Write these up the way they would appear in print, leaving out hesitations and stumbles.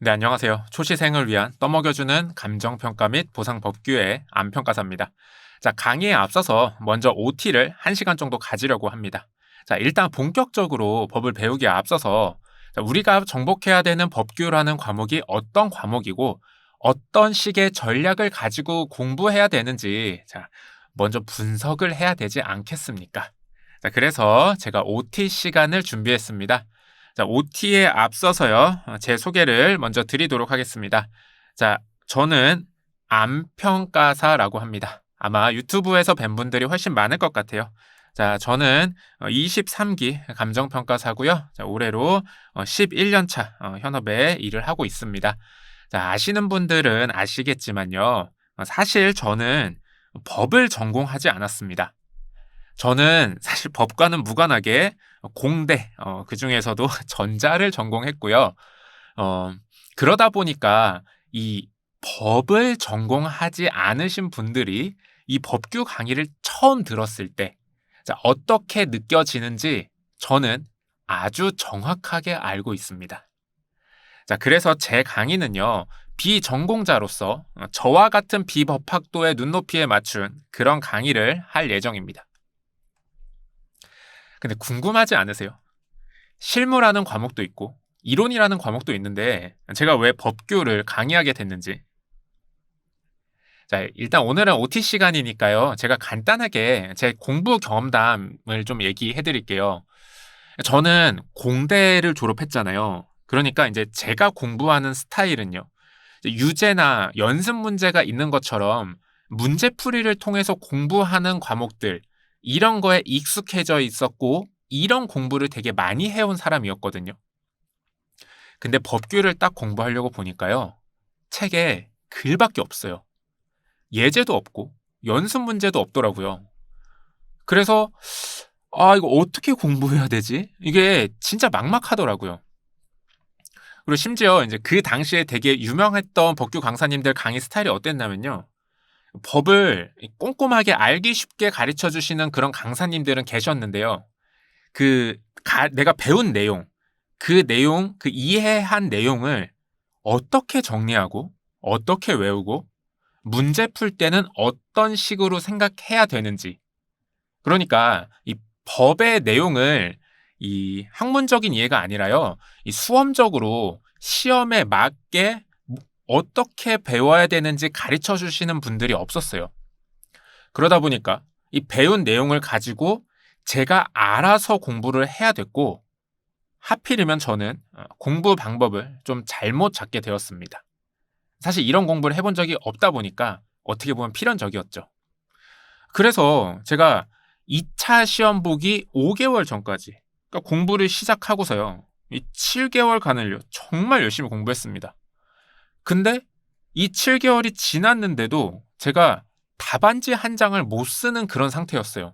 네, 안녕하세요. 초시생을 위한 떠먹여주는 감정평가 및 보상 법규의 안평가사입니다. 자, 강의에 앞서서 먼저 OT를 1시간 정도 가지려고 합니다. 자, 일단 본격적으로 법을 배우기에 앞서서 우리가 정복해야 되는 법규라는 과목이 어떤 과목이고 어떤 식의 전략을 가지고 공부해야 되는지 먼저 분석을 해야 되지 않겠습니까? 자, 그래서 제가 OT 시간을 준비했습니다. 자, OT에 앞서서요, 제 소개를 먼저 드리도록 하겠습니다. 자, 저는 안평가사라고 합니다. 아마 유튜브에서 뵌 분들이 훨씬 많을 것 같아요. 자, 저는 23기 감정평가사고요. 자, 올해로 11년 차 현업에 일을 하고 있습니다. 자, 아시는 분들은 아시겠지만요. 사실 저는 법을 전공하지 않았습니다. 저는 사실 법과는 무관하게 공대, 그 중에서도 전자를 전공했고요. 그러다 보니까 이 법을 전공하지 않으신 분들이 이 법규 강의를 처음 들었을 때 어떻게 느껴지는지 저는 아주 정확하게 알고 있습니다. 자, 그래서 제 강의는요, 비전공자로서 저와 같은 비법학도의 눈높이에 맞춘 그런 강의를 할 예정입니다. 근데 궁금하지 않으세요? 실무라는 과목도 있고 이론이라는 과목도 있는데 제가 왜 법규를 강의하게 됐는지. 자, 일단 오늘은 OT 시간이니까요. 제가 간단하게 제 공부 경험담을 좀 얘기해 드릴게요. 저는 공대를 졸업했잖아요. 그러니까 이제 제가 공부하는 스타일은요, 유제나 연습 문제가 있는 것처럼 문제풀이를 통해서 공부하는 과목들, 이런 거에 익숙해져 있었고 이런 공부를 되게 많이 해온 사람이었거든요. 근데 법규를 딱 공부하려고 보니까요, 책에 글밖에 없어요. 예제도 없고 연습 문제도 없더라고요. 그래서 이거 어떻게 공부해야 되지? 이게 진짜 막막하더라고요. 그리고 심지어 이제 그 당시에 되게 유명했던 법규 강사님들 강의 스타일이 어땠냐면요, 법을 꼼꼼하게 알기 쉽게 가르쳐 주시는 그런 강사님들은 계셨는데요. 내가 배운 내용, 그 이해한 내용을 어떻게 정리하고, 어떻게 외우고, 문제 풀 때는 어떤 식으로 생각해야 되는지. 그러니까 이 법의 내용을 이 학문적인 이해가 아니라요, 이 수험적으로 시험에 맞게 어떻게 배워야 되는지 가르쳐 주시는 분들이 없었어요. 그러다 보니까 이 배운 내용을 가지고 제가 알아서 공부를 해야 됐고, 하필이면 저는 공부 방법을 좀 잘못 잡게 되었습니다. 사실 이런 공부를 해본 적이 없다 보니까 어떻게 보면 필연적이었죠. 그래서 제가 2차 시험 보기 5개월 전까지, 그러니까 공부를 시작하고서요, 이 7개월간을요, 정말 열심히 공부했습니다. 근데 이 7개월이 지났는데도 제가 답안지 한 장을 못 쓰는 그런 상태였어요.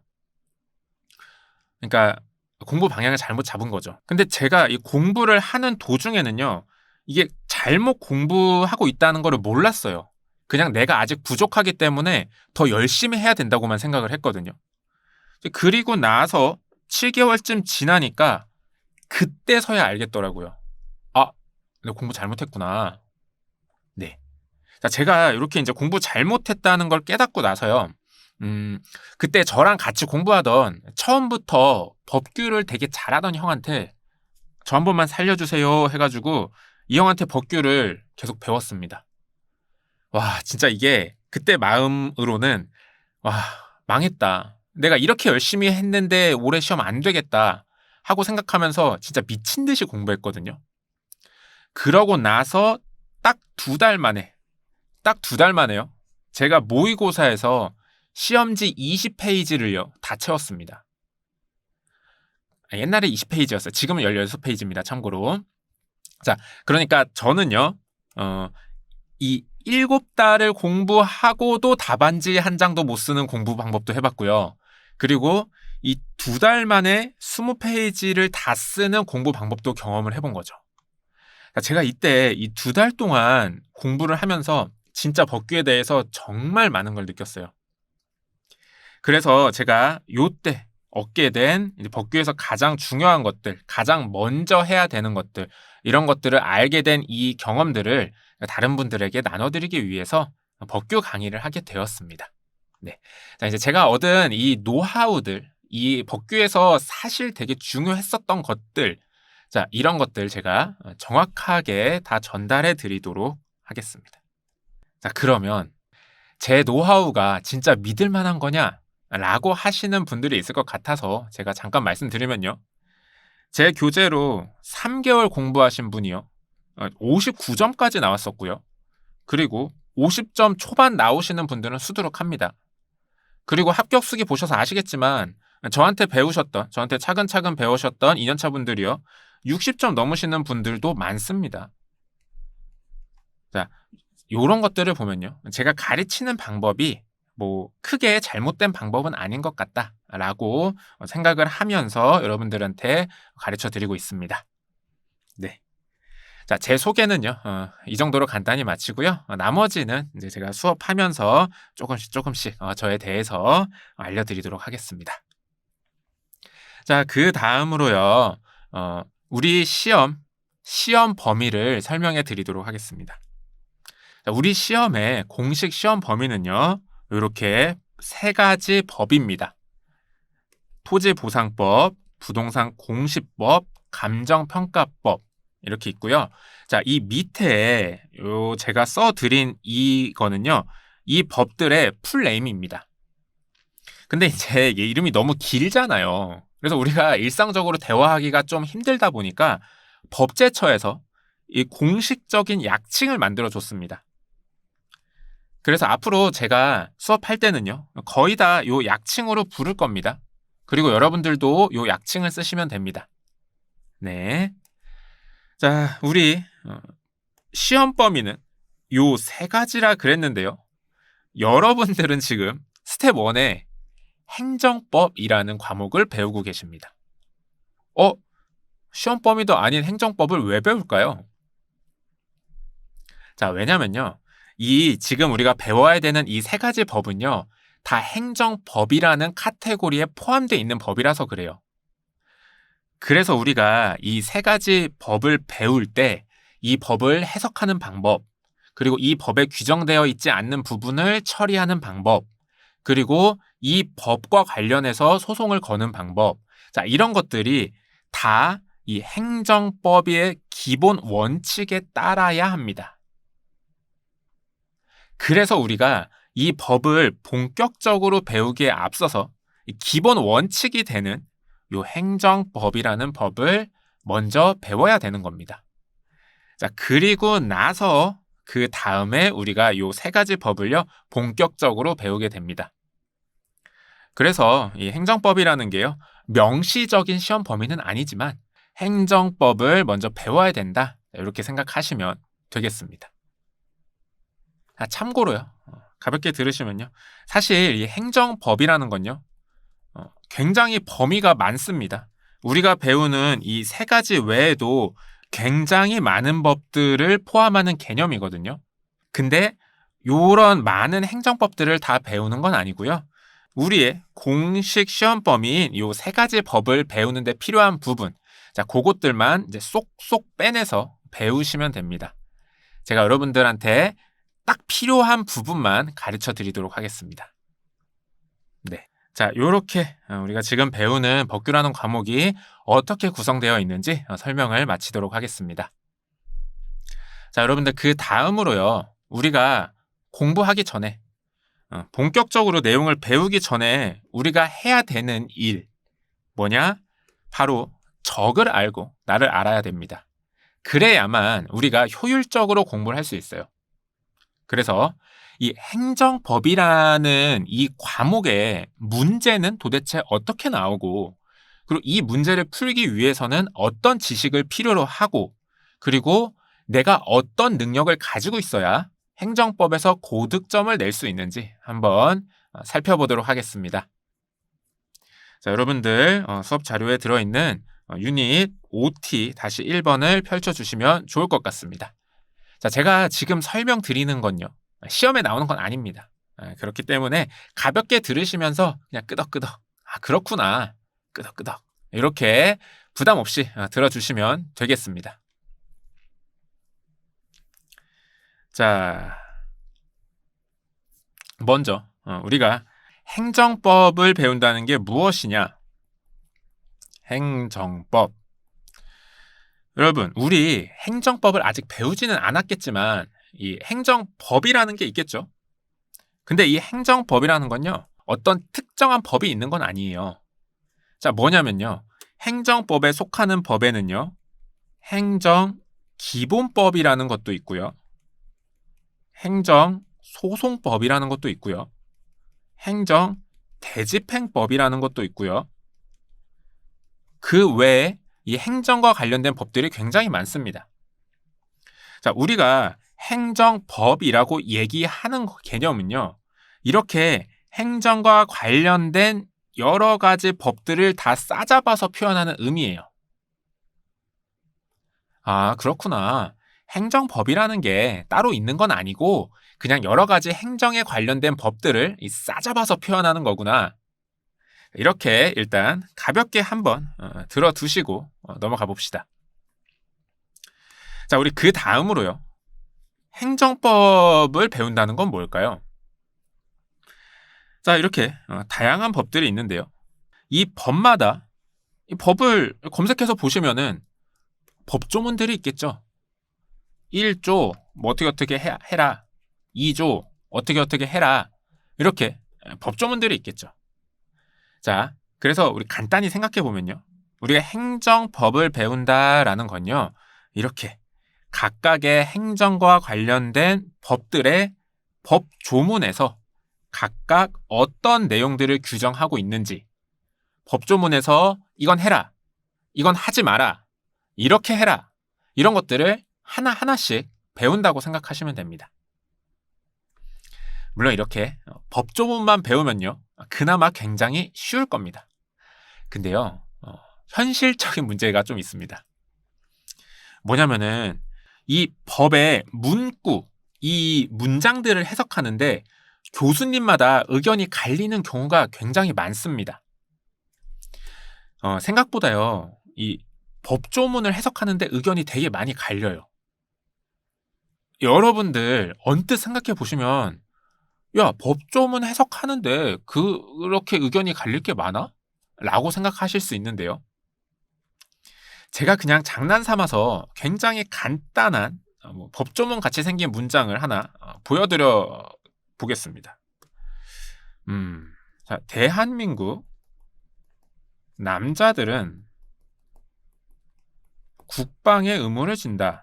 그러니까 공부 방향을 잘못 잡은 거죠. 근데 제가 이 공부를 하는 도중에는요, 이게 잘못 공부하고 있다는 걸 몰랐어요. 그냥 내가 아직 부족하기 때문에 더 열심히 해야 된다고만 생각을 했거든요. 그리고 나서 7개월쯤 지나니까 그때서야 알겠더라고요. 내가 공부 잘못했구나. 네. 자, 제가 이렇게 이제 공부 잘못했다는 걸 깨닫고 나서요, 그때 저랑 같이 공부하던 처음부터 법규를 되게 잘하던 형한테 저 한 번만 살려주세요 해가지고 이 형한테 법규를 계속 배웠습니다. 와, 진짜 이게 그때 마음으로는, 와, 망했다. 내가 이렇게 열심히 했는데 올해 시험 안 되겠다 하고 생각하면서 진짜 미친 듯이 공부했거든요. 그러고 나서 딱 2달 만에요. 제가 모의고사에서 시험지 20페이지를요, 다 채웠습니다. 옛날에 20페이지였어요. 지금은 16페이지입니다. 참고로. 자, 그러니까 저는요, 이 7달을 공부하고도 답안지 한 장도 못 쓰는 공부 방법도 해봤고요. 그리고 이 2달 만에 20페이지를 다 쓰는 공부 방법도 경험을 해본 거죠. 제가 이때 이 2달 동안 공부를 하면서 진짜 법규에 대해서 정말 많은 걸 느꼈어요. 그래서 제가 요때 얻게 된 법규에서 가장 중요한 것들, 가장 먼저 해야 되는 것들, 이런 것들을 알게 된 이 경험들을 다른 분들에게 나눠드리기 위해서 법규 강의를 하게 되었습니다. 네. 자, 이제 제가 얻은 이 노하우들, 이 법규에서 사실 되게 중요했었던 것들, 자, 이런 것들 제가 정확하게 다 전달해 드리도록 하겠습니다. 자, 그러면 제 노하우가 진짜 믿을 만한 거냐? 라고 하시는 분들이 있을 것 같아서 제가 잠깐 말씀드리면요. 제 교재로 3개월 공부하신 분이요. 59점까지 나왔었고요. 그리고 50점 초반 나오시는 분들은 수두룩합니다. 그리고 합격수기 보셔서 아시겠지만 저한테 차근차근 배우셨던 2년차 분들이요. 60점 넘으시는 분들도 많습니다. 자, 요런 것들을 보면요. 제가 가르치는 방법이 뭐 크게 잘못된 방법은 아닌 것 같다라고 생각을 하면서 여러분들한테 가르쳐 드리고 있습니다. 네. 자, 제 소개는요. 이 정도로 간단히 마치고요. 나머지는 이제 제가 수업하면서 조금씩 저에 대해서 알려드리도록 하겠습니다. 자, 그 다음으로요. 우리 시험 범위를 설명해 드리도록 하겠습니다. 자, 우리 시험의 공식 시험 범위는요. 이렇게 3가지 법입니다. 토지보상법, 부동산 공시법, 감정평가법 이렇게 있고요. 자, 이 밑에 제가 써드린 이거는요. 이 법들의 풀네임입니다. 근데 이제 이게 이름이 너무 길잖아요. 그래서 우리가 일상적으로 대화하기가 좀 힘들다 보니까 법제처에서 이 공식적인 약칭을 만들어 줬습니다. 그래서 앞으로 제가 수업할 때는요. 거의 다 요 약칭으로 부를 겁니다. 그리고 여러분들도 요 약칭을 쓰시면 됩니다. 네. 자, 우리 시험 범위는 요 3가지라 그랬는데요. 여러분들은 지금 스텝 1에 행정법이라는 과목을 배우고 계십니다. 시험 범위도 아닌 행정법을 왜 배울까요? 자, 왜냐면요. 지금 우리가 배워야 되는 이 3가지 법은요. 다 행정법이라는 카테고리에 포함되어 있는 법이라서 그래요. 그래서 우리가 이 3가지 법을 배울 때 이 법을 해석하는 방법, 그리고 이 법에 규정되어 있지 않는 부분을 처리하는 방법, 그리고 이 법과 관련해서 소송을 거는 방법, 자, 이런 것들이 다 이 행정법의 기본 원칙에 따라야 합니다. 그래서 우리가 이 법을 본격적으로 배우기에 앞서서 기본 원칙이 되는 요 행정법이라는 법을 먼저 배워야 되는 겁니다. 자, 그리고 나서 그 다음에 우리가 요 3가지 법을요, 본격적으로 배우게 됩니다. 그래서 이 행정법이라는 게요, 명시적인 시험 범위는 아니지만 행정법을 먼저 배워야 된다. 이렇게 생각하시면 되겠습니다. 참고로요, 가볍게 들으시면요, 사실 이 행정법이라는 건요, 굉장히 범위가 많습니다. 우리가 배우는 이 3가지 외에도 굉장히 많은 법들을 포함하는 개념이거든요. 근데 이런 많은 행정법들을 다 배우는 건 아니고요. 우리의 공식 시험 범위인 이 3가지 법을 배우는데 필요한 부분, 자, 그것들만 이제 쏙쏙 빼내서 배우시면 됩니다. 제가 여러분들한테 딱 필요한 부분만 가르쳐 드리도록 하겠습니다. 네. 자, 요렇게 우리가 지금 배우는 법규라는 과목이 어떻게 구성되어 있는지 설명을 마치도록 하겠습니다. 자, 여러분들 그 다음으로요. 우리가 공부하기 전에 본격적으로 내용을 배우기 전에 우리가 해야 되는 일 뭐냐? 바로 적을 알고 나를 알아야 됩니다. 그래야만 우리가 효율적으로 공부를 할 수 있어요. 그래서 이 행정법이라는 이 과목의 문제는 도대체 어떻게 나오고, 그리고 이 문제를 풀기 위해서는 어떤 지식을 필요로 하고, 그리고 내가 어떤 능력을 가지고 있어야 행정법에서 고득점을 낼 수 있는지 한번 살펴보도록 하겠습니다. 자, 여러분들 수업 자료에 들어있는 유닛 OT-1번을 펼쳐주시면 좋을 것 같습니다. 자, 제가 지금 설명드리는 건요, 시험에 나오는 건 아닙니다. 그렇기 때문에 가볍게 들으시면서 그냥 끄덕끄덕, 그렇구나, 끄덕끄덕, 이렇게 부담 없이 들어주시면 되겠습니다. 자, 먼저 우리가 행정법을 배운다는 게 무엇이냐? 행정법. 여러분, 우리 행정법을 아직 배우지는 않았겠지만 이 행정법이라는 게 있겠죠? 근데 이 행정법이라는 건요, 어떤 특정한 법이 있는 건 아니에요. 자, 뭐냐면요, 행정법에 속하는 법에는요, 행정기본법이라는 것도 있고요, 행정소송법이라는 것도 있고요, 행정대집행법이라는 것도 있고요. 그 외에 이 행정과 관련된 법들이 굉장히 많습니다. 자, 우리가 행정법이라고 얘기하는 개념은요, 이렇게 행정과 관련된 여러 가지 법들을 다 싸잡아서 표현하는 의미예요. 아, 그렇구나. 행정법이라는 게 따로 있는 건 아니고 그냥 여러 가지 행정에 관련된 법들을 싸잡아서 표현하는 거구나. 이렇게 일단 가볍게 한번 들어두시고 넘어가 봅시다. 자, 우리 그 다음으로요, 행정법을 배운다는 건 뭘까요? 자, 이렇게 다양한 법들이 있는데요, 이 법마다 이 법을 검색해서 보시면은 법조문들이 있겠죠. 1조 뭐 어떻게 해라, 2조 어떻게 해라, 이렇게 법조문들이 있겠죠. 자, 그래서 우리 간단히 생각해 보면요, 우리가 행정법을 배운다라는 건요, 이렇게 각각의 행정과 관련된 법들의 법조문에서 각각 어떤 내용들을 규정하고 있는지, 법조문에서 이건 해라, 이건 하지 마라, 이렇게 해라, 이런 것들을 하나하나씩 배운다고 생각하시면 됩니다. 물론 이렇게 법조문만 배우면요, 그나마 굉장히 쉬울 겁니다. 근데요, 현실적인 문제가 좀 있습니다. 뭐냐면은 이 법의 문구, 이 문장들을 해석하는데 교수님마다 의견이 갈리는 경우가 굉장히 많습니다. 생각보다요, 이 법조문을 해석하는데 의견이 되게 많이 갈려요. 여러분들 언뜻 생각해 보시면, 야, 법조문 해석하는데 그렇게 의견이 갈릴 게 많아? 라고 생각하실 수 있는데요, 제가 그냥 장난 삼아서 굉장히 간단한 법조문 같이 생긴 문장을 하나 보여드려 보겠습니다. 자, 대한민국 남자들은 국방의 의무를 진다.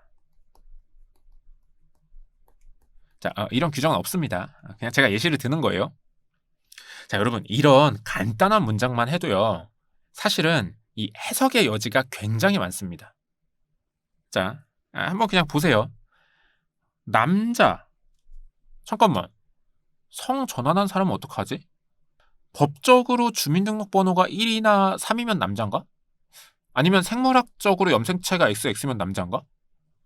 자, 이런 규정은 없습니다. 그냥 제가 예시를 드는 거예요. 자, 여러분, 이런 간단한 문장만 해도요, 사실은 이 해석의 여지가 굉장히 많습니다. 자, 한번 그냥 보세요. 남자, 잠깐만, 성 전환한 사람은 어떡하지? 법적으로 주민등록번호가 1이나 3이면 남자인가? 아니면 생물학적으로 염색체가 XX면 남자인가?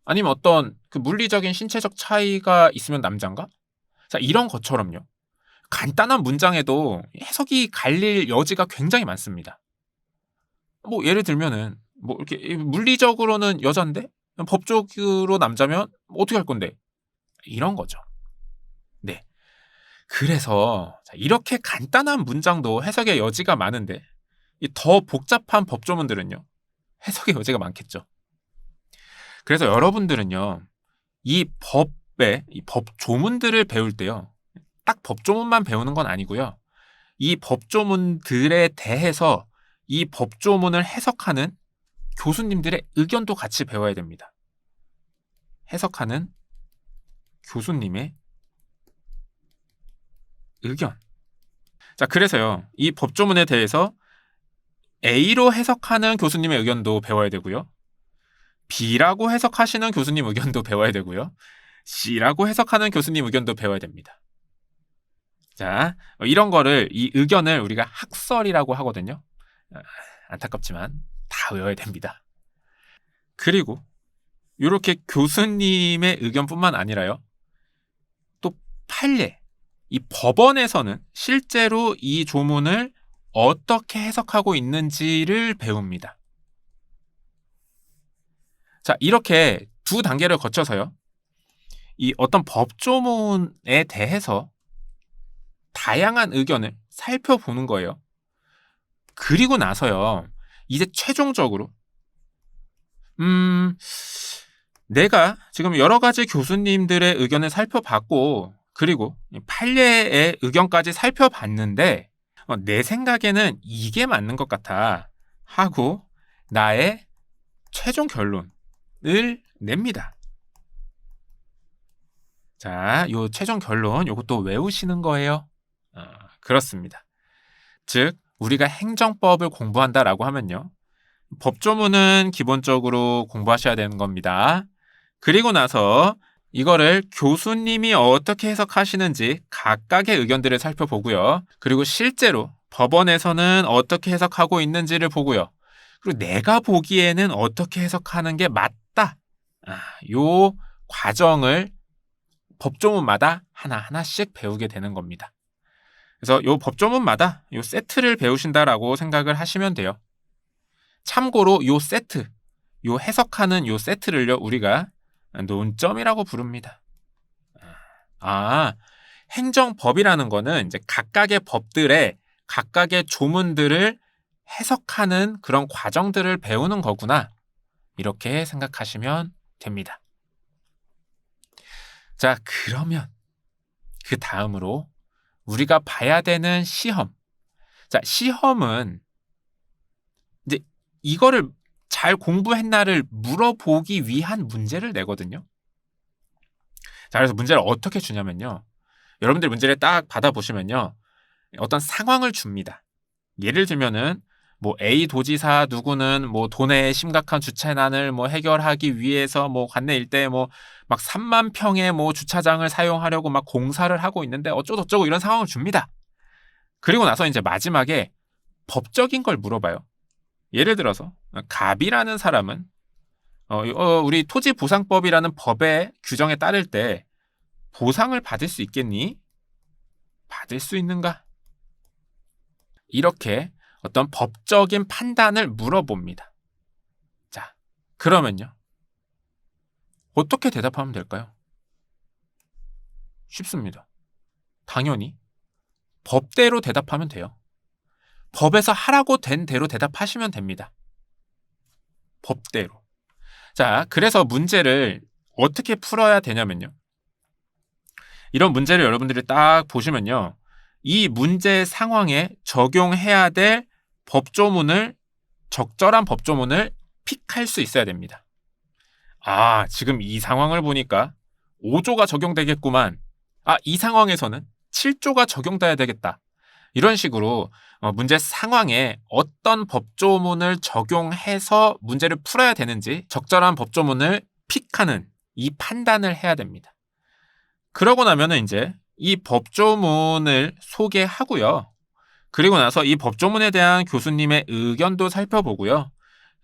아니면 어떤 그 물리적인 신체적 차이가 있으면 남자인가? 자, 이런 것처럼요, 간단한 문장에도 해석이 갈릴 여지가 굉장히 많습니다. 뭐 예를 들면은 뭐 이렇게 물리적으로는 여잔데 법적으로 남자면 어떻게 할 건데? 이런 거죠. 네. 그래서 이렇게 간단한 문장도 해석의 여지가 많은데 이 더 복잡한 법조문들은요, 해석의 여지가 많겠죠. 그래서 여러분들은요, 이 법조문들을 배울 때요, 딱 법조문만 배우는 건 아니고요, 이 법조문들에 대해서 이 법조문을 해석하는 교수님들의 의견도 같이 배워야 됩니다. 해석하는 교수님의 의견. 자, 그래서요, 이 법조문에 대해서 A로 해석하는 교수님의 의견도 배워야 되고요, B라고 해석하시는 교수님 의견도 배워야 되고요, C라고 해석하는 교수님 의견도 배워야 됩니다. 자, 이런 거를, 이 의견을 우리가 학설이라고 하거든요. 안타깝지만 다 외워야 됩니다. 그리고 이렇게 교수님의 의견뿐만 아니라요, 또 판례, 이 법원에서는 실제로 이 조문을 어떻게 해석하고 있는지를 배웁니다. 자, 이렇게 두 단계를 거쳐서요, 이 어떤 법조문에 대해서 다양한 의견을 살펴보는 거예요. 그리고 나서요, 이제 최종적으로 내가 지금 여러 가지 교수님들의 의견을 살펴봤고, 그리고 판례의 의견까지 살펴봤는데 내 생각에는 이게 맞는 것 같아 하고 나의 최종 결론을 냅니다. 자, 요 최종 결론 요것도 외우시는 거예요. 그렇습니다. 즉 우리가 행정법을 공부한다라고 하면요, 법조문은 기본적으로 공부하셔야 되는 겁니다. 그리고 나서 이거를 교수님이 어떻게 해석하시는지 각각의 의견들을 살펴보고요. 그리고 실제로 법원에서는 어떻게 해석하고 있는지를 보고요. 그리고 내가 보기에는 어떻게 해석하는 게 맞다. 요 과정을 법조문마다 하나하나씩 배우게 되는 겁니다. 그래서 요 법조문마다 요 세트를 배우신다라고 생각을 하시면 돼요. 참고로 요 세트, 요 해석하는 요 세트를요, 우리가 논점이라고 부릅니다. 행정법이라는 거는 이제 각각의 법들의 각각의 조문들을 해석하는 그런 과정들을 배우는 거구나. 이렇게 생각하시면 됩니다. 자, 그러면 그 다음으로 우리가 봐야 되는 시험. 자, 시험은 이제 이거를 잘 공부했나를 물어보기 위한 문제를 내거든요. 자, 그래서 문제를 어떻게 주냐면요, 여러분들 문제를 딱 받아보시면요, 어떤 상황을 줍니다. 예를 들면은 뭐 A 도지사 누구는 뭐 도내의 심각한 주차난을 뭐 해결하기 위해서 뭐 관내 일대에 뭐 막 3만 평의 뭐 주차장을 사용하려고 막 공사를 하고 있는데 어쩌고저쩌고 이런 상황을 줍니다. 그리고 나서 이제 마지막에 법적인 걸 물어봐요. 예를 들어서 갑이라는 사람은 우리 토지보상법이라는 법의 규정에 따를 때 보상을 받을 수 있겠니? 받을 수 있는가? 이렇게 어떤 법적인 판단을 물어봅니다. 자, 그러면요, 어떻게 대답하면 될까요? 쉽습니다. 당연히 법대로 대답하면 돼요. 법에서 하라고 된 대로 대답하시면 됩니다. 법대로. 자, 그래서 문제를 어떻게 풀어야 되냐면요, 이런 문제를 여러분들이 딱 보시면요, 이 문제 상황에 적용해야 될 적절한 법조문을 픽할 수 있어야 됩니다. 지금 이 상황을 보니까 5조가 적용되겠구만. 이 상황에서는 7조가 적용돼야 되겠다. 이런 식으로 문제 상황에 어떤 법조문을 적용해서 문제를 풀어야 되는지 적절한 법조문을 픽하는 이 판단을 해야 됩니다. 그러고 나면은 이제 이 법조문을 소개하고요. 그리고 나서 이 법조문에 대한 교수님의 의견도 살펴보고요.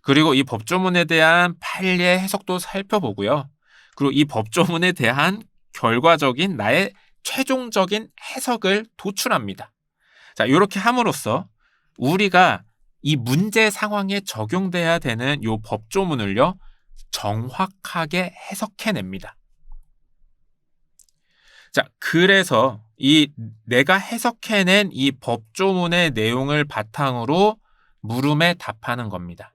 그리고 이 법조문에 대한 판례 해석도 살펴보고요. 그리고 이 법조문에 대한 결과적인 나의 최종적인 해석을 도출합니다. 자, 이렇게 함으로써 우리가 이 문제 상황에 적용돼야 되는 이 법조문을요, 정확하게 해석해냅니다. 자, 그래서 내가 해석해낸 이 법조문의 내용을 바탕으로 물음에 답하는 겁니다.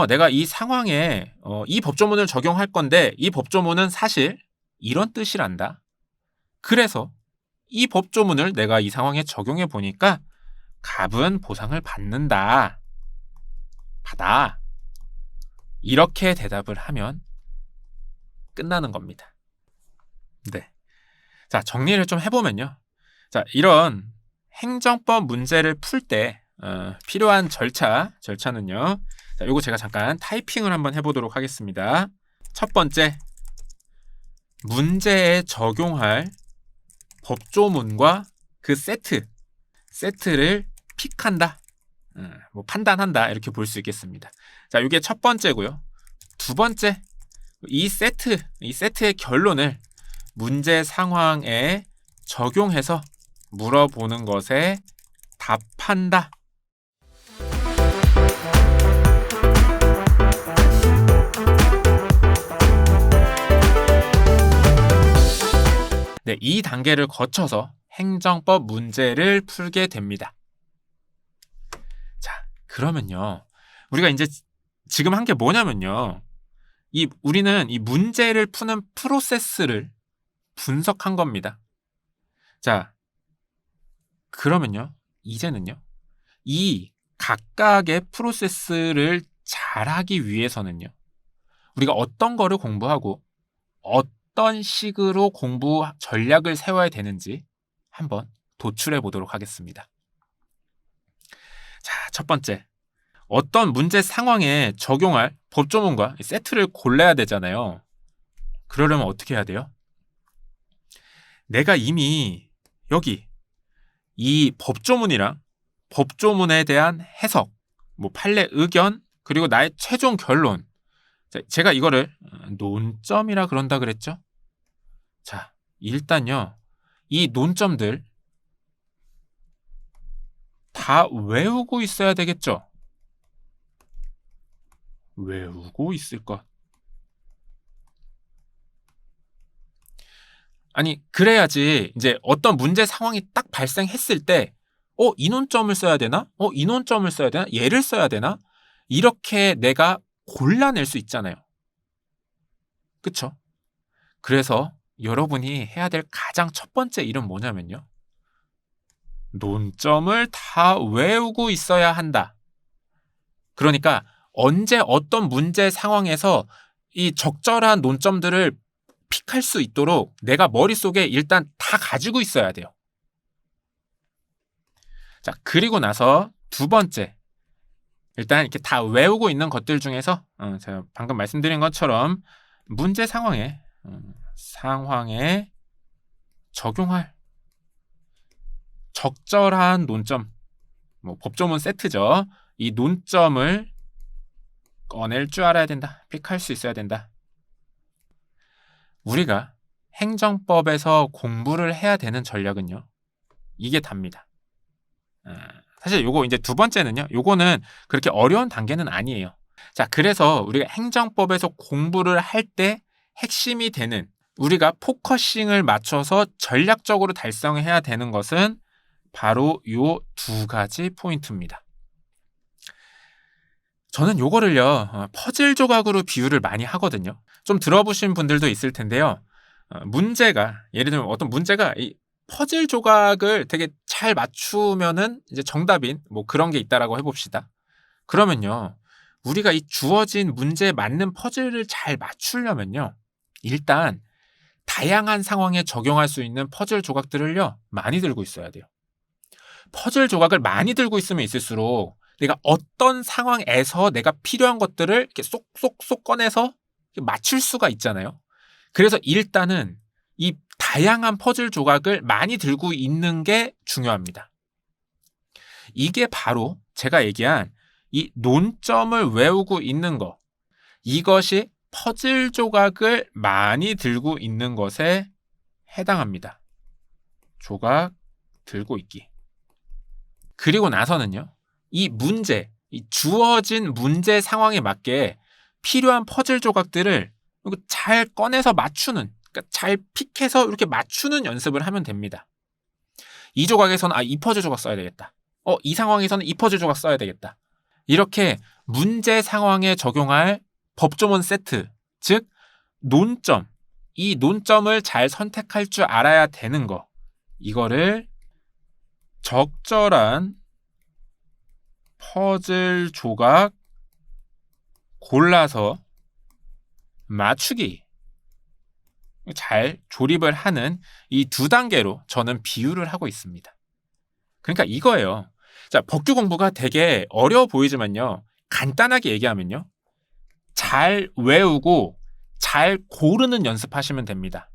내가 이 상황에 이 법조문을 적용할 건데 이 법조문은 사실 이런 뜻이란다. 그래서 이 법조문을 내가 이 상황에 적용해 보니까 갑은 보상을 받는다. 받아. 이렇게 대답을 하면 끝나는 겁니다. 네. 자, 정리를 좀 해보면요. 자, 이런 행정법 문제를 풀 때 필요한 절차는요. 자, 요거 제가 잠깐 타이핑을 한번 해보도록 하겠습니다. 첫 번째, 문제에 적용할 법조문과 그 세트를 픽한다. 뭐 판단한다. 이렇게 볼 수 있겠습니다. 자, 이게 첫 번째고요. 두 번째, 이 세트의 결론을 문제 상황에 적용해서 물어보는 것에 답한다. 네, 이 단계를 거쳐서 행정법 문제를 풀게 됩니다. 자, 그러면요. 우리가 이제 지금 한 게 뭐냐면요. 우리는 이 문제를 푸는 프로세스를 분석한 겁니다. 자, 그러면요. 이제는요. 이 각각의 프로세스를 잘하기 위해서는요. 우리가 어떤 거를 공부하고 어떤 식으로 공부 전략을 세워야 되는지 한번 도출해 보도록 하겠습니다. 자, 첫 번째. 어떤 문제 상황에 적용할 법조문과 세트를 골라야 되잖아요. 그러려면 어떻게 해야 돼요? 내가 이미 여기 이 법조문이랑 법조문에 대한 해석, 판례 의견, 그리고 나의 최종 결론. 제가 이거를 논점이라 그런다 그랬죠? 자, 일단요. 이 논점들 다 외우고 있어야 되겠죠? 외우고 있을 것. 아니, 그래야지 이제 어떤 문제 상황이 딱 발생했을 때 이 논점을 써야 되나? 이 논점을 써야 되나? 얘를 써야 되나? 이렇게 내가 골라낼 수 있잖아요. 그쵸? 그래서 여러분이 해야 될 가장 첫 번째 일은 뭐냐면요. 논점을 다 외우고 있어야 한다. 그러니까 언제 어떤 문제 상황에서 이 적절한 논점들을 픽할 수 있도록 내가 머릿속에 일단 다 가지고 있어야 돼요. 자, 그리고 나서 두 번째. 일단 이렇게 다 외우고 있는 것들 중에서 제가 방금 말씀드린 것처럼 문제 상황에 적용할 적절한 논점, 법조문 세트죠. 이 논점을 꺼낼 줄 알아야 된다. 픽할 수 있어야 된다. 우리가 행정법에서 공부를 해야 되는 전략은요. 이게 답니다. 사실 요거 이제 두 번째는요. 요거는 그렇게 어려운 단계는 아니에요. 자, 그래서 우리가 행정법에서 공부를 할 때 핵심이 되는 우리가 포커싱을 맞춰서 전략적으로 달성해야 되는 것은 바로 요 두 가지 포인트입니다. 저는 요거를요. 퍼즐 조각으로 비유를 많이 하거든요. 좀 들어보신 분들도 있을 텐데요. 문제가 예를 들면 어떤 문제가 이 퍼즐 조각을 되게 잘 맞추면은 이제 정답인 그런 게 있다라고 해봅시다. 그러면요. 우리가 이 주어진 문제에 맞는 퍼즐을 잘 맞추려면요. 일단 다양한 상황에 적용할 수 있는 퍼즐 조각들을요. 많이 들고 있어야 돼요. 퍼즐 조각을 많이 들고 있으면 있을수록 내가 어떤 상황에서 내가 필요한 것들을 이렇게 쏙쏙쏙 꺼내서 맞출 수가 있잖아요. 그래서 일단은 이 다양한 퍼즐 조각을 많이 들고 있는 게 중요합니다. 이게 바로 제가 얘기한 이 논점을 외우고 있는 거. 이것이 퍼즐 조각을 많이 들고 있는 것에 해당합니다. 조각 들고 있기. 그리고 나서는요. 이 주어진 문제 상황에 맞게 필요한 퍼즐 조각들을 잘 꺼내서 맞추는, 그러니까 잘 픽해서 이렇게 맞추는 연습을 하면 됩니다. 이 조각에서는 이 퍼즐 조각 써야 되겠다. 이 상황에서는 이 퍼즐 조각 써야 되겠다. 이렇게 문제 상황에 적용할 법조문 세트, 즉 논점, 이 논점을 잘 선택할 줄 알아야 되는 거. 이거를 적절한 퍼즐 조각 골라서 맞추기. 잘 조립을 하는 이 두 단계로 저는 비유를 하고 있습니다. 그러니까 이거예요. 자, 법규 공부가 되게 어려워 보이지만요. 간단하게 얘기하면요. 잘 외우고 잘 고르는 연습하시면 됩니다.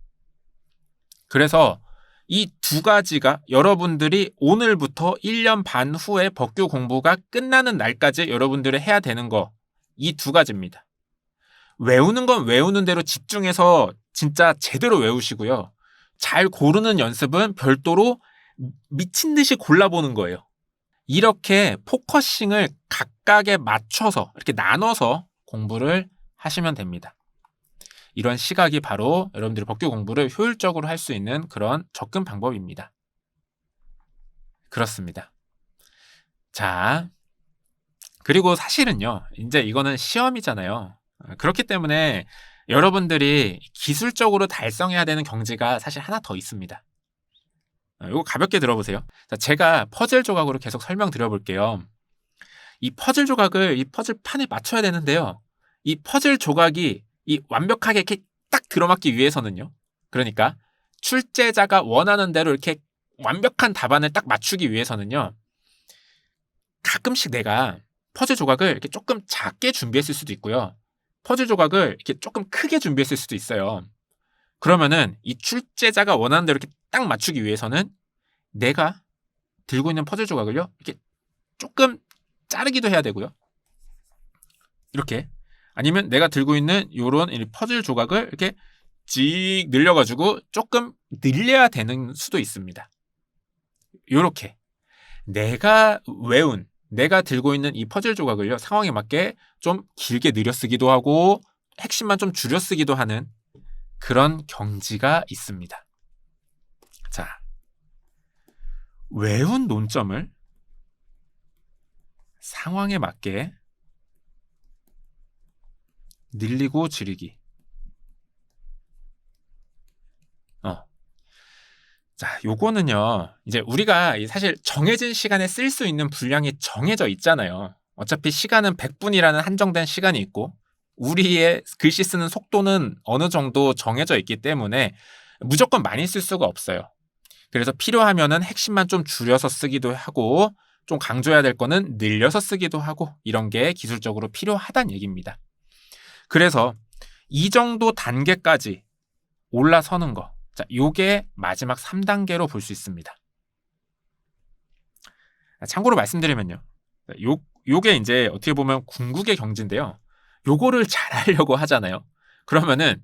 그래서 이 두 가지가 여러분들이 오늘부터 1년 반 후에 법규 공부가 끝나는 날까지 여러분들이 해야 되는 거, 이 두 가지입니다. 외우는 건 외우는 대로 집중해서 진짜 제대로 외우시고요. 잘 고르는 연습은 별도로 미친 듯이 골라보는 거예요. 이렇게 포커싱을 각각에 맞춰서 이렇게 나눠서 공부를 하시면 됩니다. 이런 시각이 바로 여러분들이 법규 공부를 효율적으로 할 수 있는 그런 접근 방법입니다. 그렇습니다. 자, 그리고 사실은요, 이제 이거는 시험이잖아요. 그렇기 때문에 여러분들이 기술적으로 달성해야 되는 경지가 사실 하나 더 있습니다. 이거 가볍게 들어보세요. 자, 제가 퍼즐 조각으로 계속 설명드려 볼게요. 이 퍼즐 조각을 이 퍼즐 판에 맞춰야 되는데요. 이 퍼즐 조각이 이 완벽하게 이렇게 딱 들어맞기 위해서는요. 그러니까 출제자가 원하는 대로 이렇게 완벽한 답안을 딱 맞추기 위해서는요. 가끔씩 내가 퍼즐 조각을 이렇게 조금 작게 준비했을 수도 있고요. 퍼즐 조각을 이렇게 조금 크게 준비했을 수도 있어요. 그러면은 이 출제자가 원하는 대로 이렇게 딱 맞추기 위해서는 내가 들고 있는 퍼즐 조각을요. 이렇게 조금 자르기도 해야 되고요. 이렇게. 아니면 내가 들고 있는 요런 퍼즐 조각을 이렇게 찍 늘려가지고 조금 늘려야 되는 수도 있습니다. 요렇게. 내가 들고 있는 이 퍼즐 조각을요, 상황에 맞게 좀 길게 늘려 쓰기도 하고, 핵심만 좀 줄여 쓰기도 하는 그런 경지가 있습니다. 자, 외운 논점을 상황에 맞게 늘리고 줄이기. 자, 요거는요, 이제 우리가 사실 정해진 시간에 쓸 수 있는 분량이 정해져 있잖아요. 어차피 시간은 100분이라는 한정된 시간이 있고, 우리의 글씨 쓰는 속도는 어느 정도 정해져 있기 때문에 무조건 많이 쓸 수가 없어요. 그래서 필요하면은 핵심만 좀 줄여서 쓰기도 하고, 좀 강조해야 될 거는 늘려서 쓰기도 하고, 이런 게 기술적으로 필요하다는 얘기입니다. 그래서 이 정도 단계까지 올라서는 거, 자, 요게 마지막 3단계로 볼 수 있습니다. 참고로 말씀드리면요. 요게 이제 어떻게 보면 궁극의 경지인데요. 요거를 잘하려고 하잖아요. 그러면은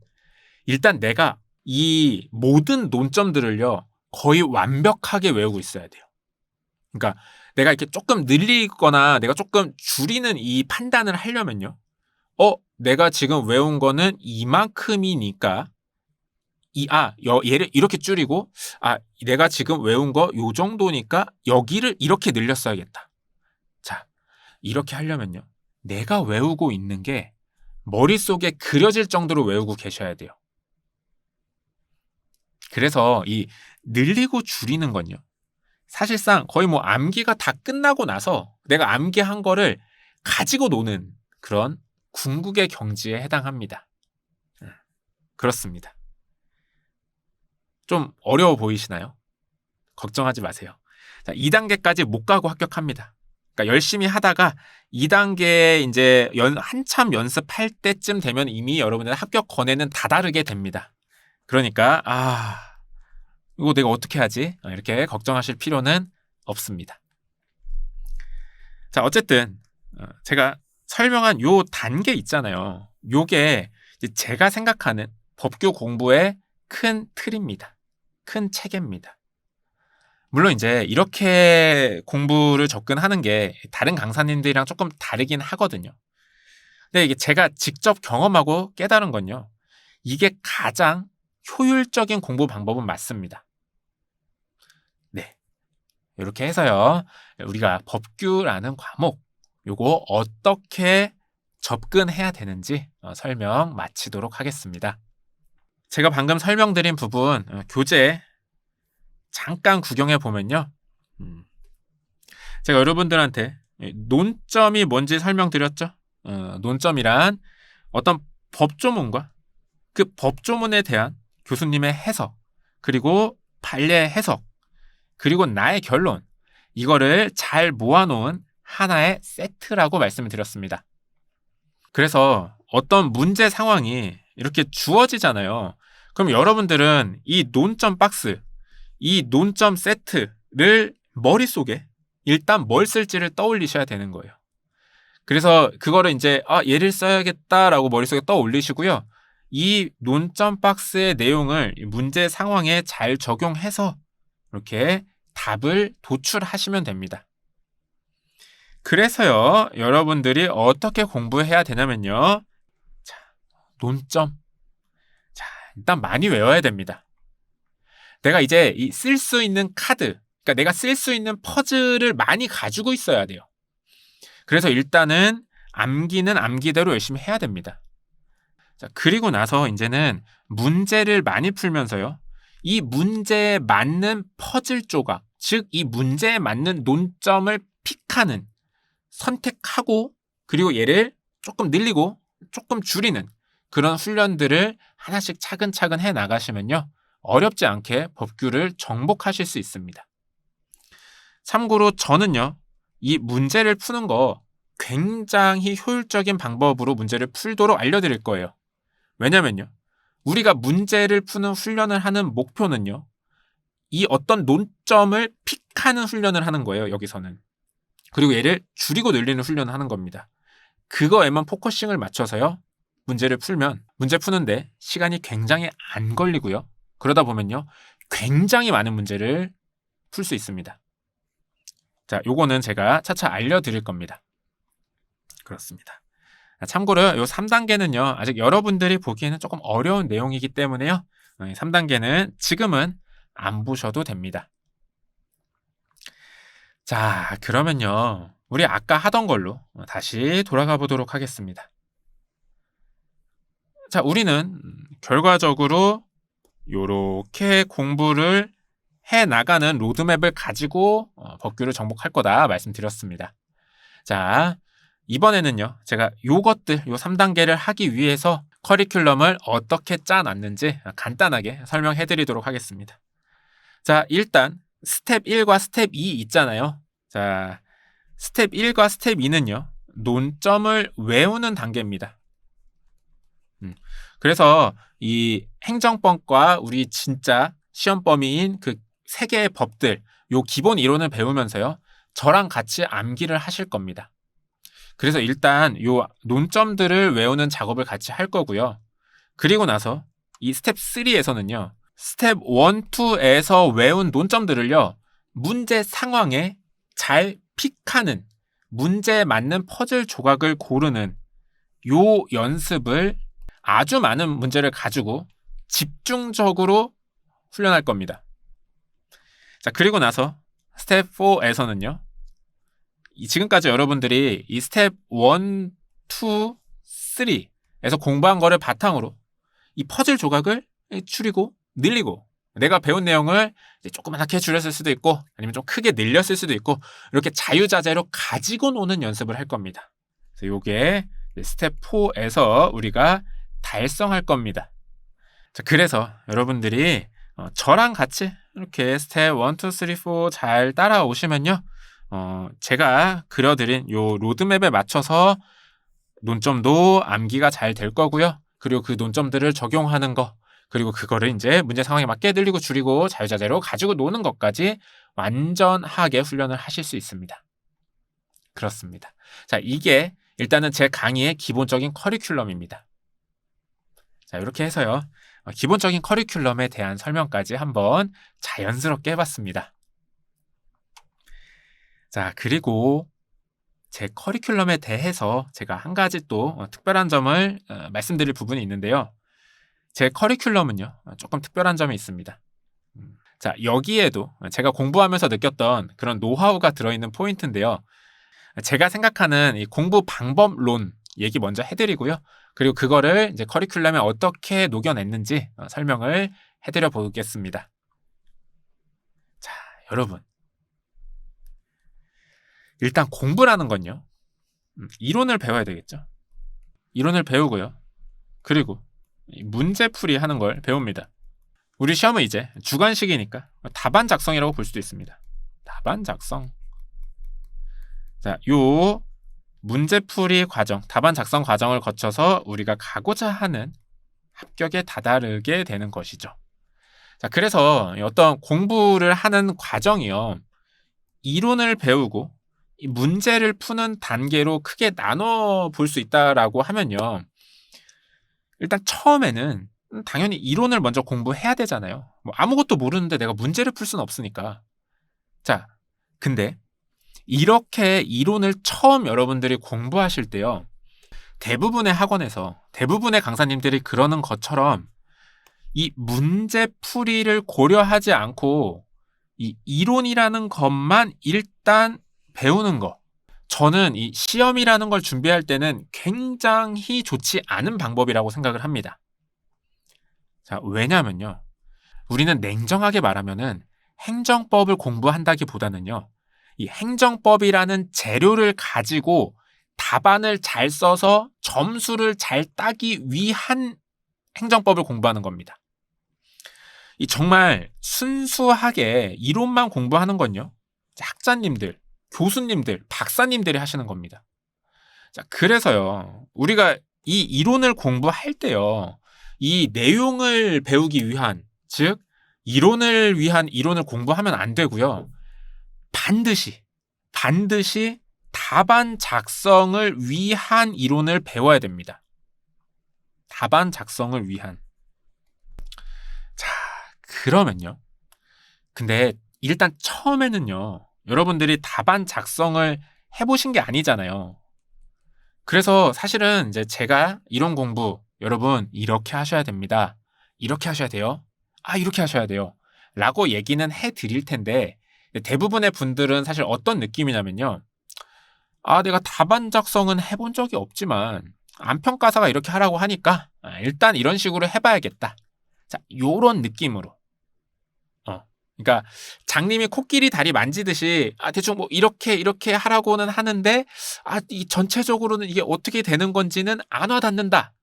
일단 내가 이 모든 논점들을요, 거의 완벽하게 외우고 있어야 돼요. 그러니까 내가 이렇게 조금 늘리거나 내가 조금 줄이는 이 판단을 하려면요. 내가 지금 외운 거는 이만큼이니까 얘를 이렇게 줄이고, 내가 지금 외운 거 요 정도니까 여기를 이렇게 늘렸어야겠다. 자, 이렇게 하려면요. 내가 외우고 있는 게 머릿속에 그려질 정도로 외우고 계셔야 돼요. 그래서 이 늘리고 줄이는 건요. 사실상 거의 뭐 암기가 다 끝나고 나서 내가 암기한 거를 가지고 노는 그런 궁극의 경지에 해당합니다. 그렇습니다. 좀 어려워 보이시나요? 걱정하지 마세요. 자, 2단계까지 못 가고 합격합니다. 그러니까 열심히 하다가 2단계 이제 한참 연습할 때쯤 되면 이미 여러분의 합격 권해는 다다르게 됩니다. 그러니까 이거 내가 어떻게 하지? 이렇게 걱정하실 필요는 없습니다. 자, 어쨌든 제가 설명한 요 단계 있잖아요. 요게 제가 생각하는 법규 공부의 큰 틀입니다. 큰 체계입니다. 물론 이제 이렇게 공부를 접근하는 게 다른 강사님들이랑 조금 다르긴 하거든요. 근데 이게 제가 직접 경험하고 깨달은 건요. 이게 가장 효율적인 공부 방법은 맞습니다. 네. 이렇게 해서요. 우리가 법규라는 과목, 요거 어떻게 접근해야 되는지 설명 마치도록 하겠습니다. 제가 방금 설명드린 부분 교재 잠깐 구경해 보면요. 제가 여러분들한테 논점이 뭔지 설명드렸죠. 논점이란 어떤 법조문과 그 법조문에 대한 교수님의 해석, 그리고 판례 해석, 그리고 나의 결론, 이거를 잘 모아놓은 하나의 세트라고 말씀을 드렸습니다. 그래서 어떤 문제 상황이 이렇게 주어지잖아요. 그럼 여러분들은 이 논점 박스, 이 논점 세트를 머릿속에 일단 뭘 쓸지를 떠올리셔야 되는 거예요. 그래서 그거를 이제 얘를 써야겠다라고 머릿속에 떠올리시고요. 이 논점 박스의 내용을 문제 상황에 잘 적용해서 이렇게 답을 도출하시면 됩니다. 그래서요, 여러분들이 어떻게 공부해야 되냐면요. 자, 논점. 일단 많이 외워야 됩니다. 내가 이제 쓸 수 있는 카드, 그러니까 내가 쓸 수 있는 퍼즐을 많이 가지고 있어야 돼요. 그래서 일단은 암기는 암기대로 열심히 해야 됩니다. 자, 그리고 나서 이제는 문제를 많이 풀면서요. 이 문제에 맞는 퍼즐 조각, 즉 이 문제에 맞는 논점을 픽하는, 선택하고 그리고 얘를 조금 늘리고 조금 줄이는 그런 훈련들을 하나씩 차근차근 해 나가시면요. 어렵지 않게 법규를 정복하실 수 있습니다. 참고로 저는요. 이 문제를 푸는 거 굉장히 효율적인 방법으로 문제를 풀도록 알려드릴 거예요. 왜냐면요. 우리가 문제를 푸는 훈련을 하는 목표는요. 이 어떤 논점을 픽하는 훈련을 하는 거예요. 여기서는. 그리고 얘를 줄이고 늘리는 훈련을 하는 겁니다. 그거에만 포커싱을 맞춰서요. 문제를 풀면 문제 푸는데 시간이 굉장히 안 걸리고요. 그러다 보면요. 굉장히 많은 문제를 풀 수 있습니다. 자, 요거는 제가 차차 알려드릴 겁니다. 그렇습니다. 참고로 요 3단계는요. 아직 여러분들이 보기에는 조금 어려운 내용이기 때문에요. 3단계는 지금은 안 보셔도 됩니다. 자, 그러면요. 우리 아까 하던 걸로 다시 돌아가 보도록 하겠습니다. 자, 우리는 결과적으로 요렇게 공부를 해 나가는 로드맵을 가지고 법규를 정복할 거다 말씀드렸습니다. 자, 이번에는요. 제가 요것들, 요 3단계를 하기 위해서 커리큘럼을 어떻게 짜놨는지 간단하게 설명해 드리도록 하겠습니다. 자, 일단 스텝 1과 스텝 2 있잖아요. 자, 스텝 1과 스텝 2는요. 논점을 외우는 단계입니다. 그래서 이 행정법과 우리 진짜 시험 범위인 그 세 개의 법들, 요 기본 이론을 배우면서요. 저랑 같이 암기를 하실 겁니다. 그래서 일단 요 논점들을 외우는 작업을 같이 할 거고요. 그리고 나서 이 스텝 3에서는요. 스텝 1, 2에서 외운 논점들을요. 문제 상황에 잘 픽하는, 문제에 맞는 퍼즐 조각을 고르는 요 연습을 아주 많은 문제를 가지고 집중적으로 훈련할 겁니다. 자, 그리고 나서 스텝 4에서는요. 지금까지 여러분들이 이 스텝 1, 2, 3에서 공부한 거를 바탕으로 이 퍼즐 조각을 줄이고 늘리고 내가 배운 내용을 조그맣게 줄였을 수도 있고 아니면 좀 크게 늘렸을 수도 있고 이렇게 자유자재로 가지고 노는 연습을 할 겁니다. 그래서 이게 스텝 4에서 우리가 달성할 겁니다. 자, 그래서 여러분들이 저랑 같이 이렇게 스텝 1, 2, 3, 4 잘 따라오시면요. 제가 그려드린 요 로드맵에 맞춰서 논점도 암기가 잘 될 거고요. 그리고 그 논점들을 적용하는 거, 그리고 그거를 이제 문제 상황에 맞게 늘리고 줄이고 자유자재로 가지고 노는 것까지 완전하게 훈련을 하실 수 있습니다. 그렇습니다. 자, 이게 일단은 제 강의의 기본적인 커리큘럼입니다. 자, 이렇게 해서요. 기본적인 커리큘럼에 대한 설명까지 한번 자연스럽게 해봤습니다. 자, 그리고 제 커리큘럼에 대해서 제가 한 가지 또 특별한 점을 말씀드릴 부분이 있는데요. 제 커리큘럼은요. 조금 특별한 점이 있습니다. 자, 여기에도 제가 공부하면서 느꼈던 그런 노하우가 들어있는 포인트인데요. 제가 생각하는 이 공부 방법론 얘기 먼저 해드리고요. 그리고 그거를 이제 커리큘럼에 어떻게 녹여냈는지 설명을 해드려 보겠습니다. 자, 여러분. 일단 공부라는 건요. 이론을 배워야 되겠죠. 이론을 배우고요. 그리고 문제풀이 하는 걸 배웁니다. 우리 시험은 이제 주관식이니까 답안 작성이라고 볼 수도 있습니다. 답안 작성. 자, 요 문제풀이 과정, 답안 작성 과정을 거쳐서 우리가 가고자 하는 합격에 다다르게 되는 것이죠. 자, 그래서 어떤 공부를 하는 과정이요. 이론을 배우고 이 문제를 푸는 단계로 크게 나눠 볼 수 있다라고 하면요. 일단 처음에는 당연히 이론을 먼저 공부해야 되잖아요. 뭐 아무것도 모르는데 내가 문제를 풀 수는 없으니까. 자, 근데 이렇게 이론을 처음 여러분들이 공부하실 때요. 대부분의 학원에서 대부분의 강사님들이 그러는 것처럼 이 문제풀이를 고려하지 않고 이 이론이라는 것만 일단 배우는 거. 저는 이 시험이라는 걸 준비할 때는 굉장히 좋지 않은 방법이라고 생각을 합니다. 자, 왜냐면요. 우리는 냉정하게 말하면은 행정법을 공부한다기보다는요. 이 행정법이라는 재료를 가지고 답안을 잘 써서 점수를 잘 따기 위한 행정법을 공부하는 겁니다. 이 정말 순수하게 이론만 공부하는 건요. 학자님들, 교수님들, 박사님들이 하시는 겁니다. 자, 그래서요. 우리가 이 이론을 공부할 때요. 이 내용을 배우기 위한, 즉 이론을 위한 이론을 공부하면 안 되고요. 반드시 답안 작성을 위한 이론을 배워야 됩니다. 답안 작성을 위한. 자, 그러면요. 근데 일단 처음에는요. 여러분들이 답안 작성을 해보신 게 아니잖아요. 그래서 사실은 이제 제가 이론 공부, 여러분 이렇게 하셔야 됩니다. 이렇게 하셔야 돼요. 이렇게 하셔야 돼요. 라고 얘기는 해드릴 텐데 대부분의 분들은 사실 어떤 느낌이냐면요. 내가 답안 작성은 해본 적이 없지만 안평가사가 이렇게 하라고 하니까 일단 이런 식으로 해봐야겠다. 자, 요런 느낌으로. 그러니까 장님이 코끼리 다리 만지듯이 대충 뭐 이렇게 하라고는 하는데 이 전체적으로는 이게 어떻게 되는 건지는 안 와닿는다.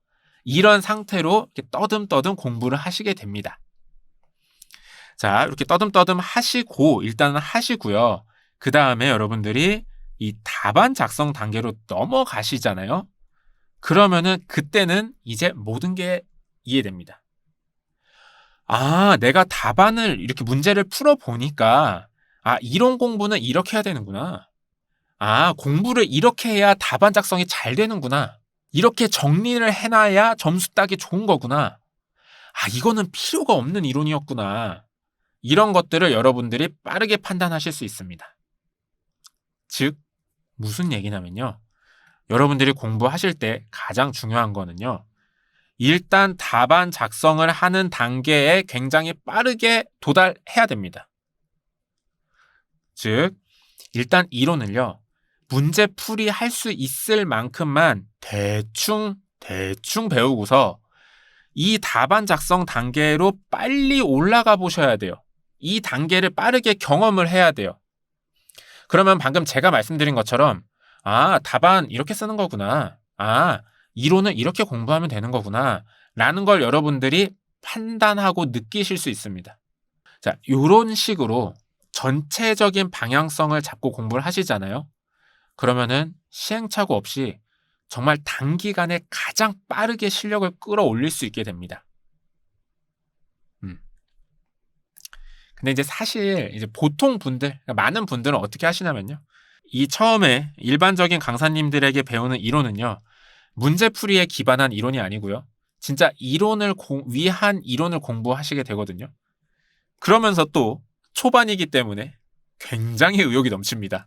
이런 상태로 이렇게 떠듬떠듬 공부를 하시게 됩니다. 자, 이렇게 떠듬떠듬 하시고 일단은 하시고요. 그 다음에 여러분들이 이 답안 작성 단계로 넘어가시잖아요. 그러면은 그때는 이제 모든 게 이해됩니다. 내가 답안을 이렇게 문제를 풀어보니까 이론 공부는 이렇게 해야 되는구나. 공부를 이렇게 해야 답안 작성이 잘 되는구나. 이렇게 정리를 해놔야 점수 따기 좋은 거구나. 이거는 필요가 없는 이론이었구나. 이런 것들을 여러분들이 빠르게 판단하실 수 있습니다. 즉, 무슨 얘기냐면요. 여러분들이 공부하실 때 가장 중요한 거는요. 일단 답안 작성을 하는 단계에 굉장히 빠르게 도달해야 됩니다. 즉, 일단 이론을요. 문제풀이 할 수 있을 만큼만 대충 배우고서 이 답안 작성 단계로 빨리 올라가 보셔야 돼요. 이 단계를 빠르게 경험을 해야 돼요. 그러면 방금 제가 말씀드린 것처럼 답안 이렇게 쓰는 거구나. 이론은 이렇게 공부하면 되는 거구나. 라는 걸 여러분들이 판단하고 느끼실 수 있습니다. 자, 이런 식으로 전체적인 방향성을 잡고 공부를 하시잖아요. 그러면은 시행착오 없이 정말 단기간에 가장 빠르게 실력을 끌어올릴 수 있게 됩니다. 근데 이제 사실 이제 보통 분들, 그러니까 많은 분들은 어떻게 하시냐면요. 이 처음에 일반적인 강사님들에게 배우는 이론은요. 문제풀이에 기반한 이론이 아니고요. 진짜 이론을 위한 이론을 공부하시게 되거든요. 그러면서 또 초반이기 때문에 굉장히 의욕이 넘칩니다.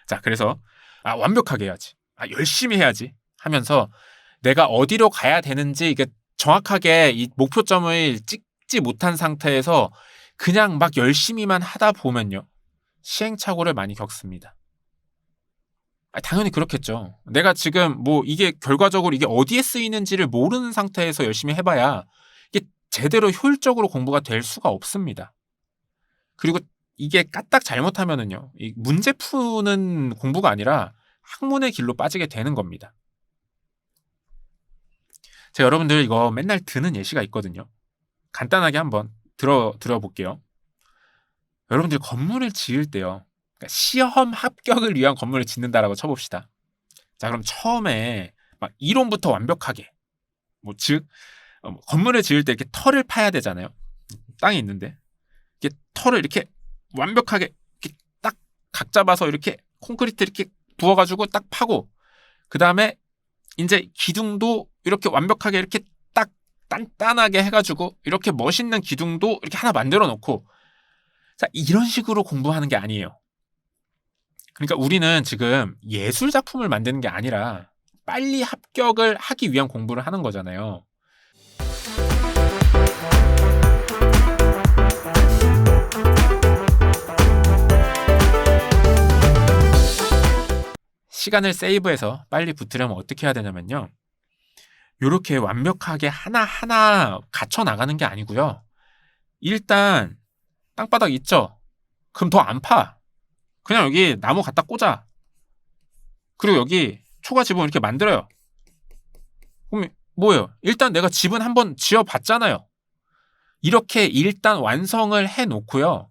자, 그래서 완벽하게 해야지. 열심히 해야지 하면서 내가 어디로 가야 되는지 이게 정확하게 이 목표점을 찍지 못한 상태에서 그냥 막 열심히만 하다 보면요. 시행착오를 많이 겪습니다. 당연히 그렇겠죠. 내가 지금 뭐 이게 결과적으로 이게 어디에 쓰이는지를 모르는 상태에서 열심히 해봐야 이게 제대로 효율적으로 공부가 될 수가 없습니다. 그리고 이게 까딱 잘못하면은요, 이 문제 푸는 공부가 아니라 학문의 길로 빠지게 되는 겁니다. 제가 여러분들 이거 맨날 드는 예시가 있거든요. 간단하게 한번 들어볼게요. 여러분들 건물을 지을 때요. 그러니까 시험 합격을 위한 건물을 짓는다라고 쳐봅시다. 자, 그럼 처음에 막 이론부터 완벽하게, 즉 건물을 지을 때 이렇게 털을 파야 되잖아요. 땅이 있는데 이렇게 털을 이렇게 완벽하게 이렇게 딱 각 잡아서 이렇게 콘크리트 이렇게 부어가지고 딱 파고, 그 다음에 이제 기둥도 이렇게 완벽하게 이렇게 딱 단단하게 해가지고 이렇게 멋있는 기둥도 이렇게 하나 만들어 놓고, 자, 이런 식으로 공부하는 게 아니에요. 그러니까 우리는 지금 예술 작품을 만드는 게 아니라 빨리 합격을 하기 위한 공부를 하는 거잖아요. 시간을 세이브해서 빨리 붙으려면 어떻게 해야 되냐면요. 요렇게 완벽하게 하나하나 갖춰 나가는 게 아니고요. 일단 땅바닥 있죠? 그럼 더 안 파. 그냥 여기 나무 갖다 꽂아. 그리고 여기 초가 지붕 이렇게 만들어요. 그럼 뭐예요? 일단 내가 집은 한번 지어봤잖아요. 이렇게 일단 완성을 해놓고요.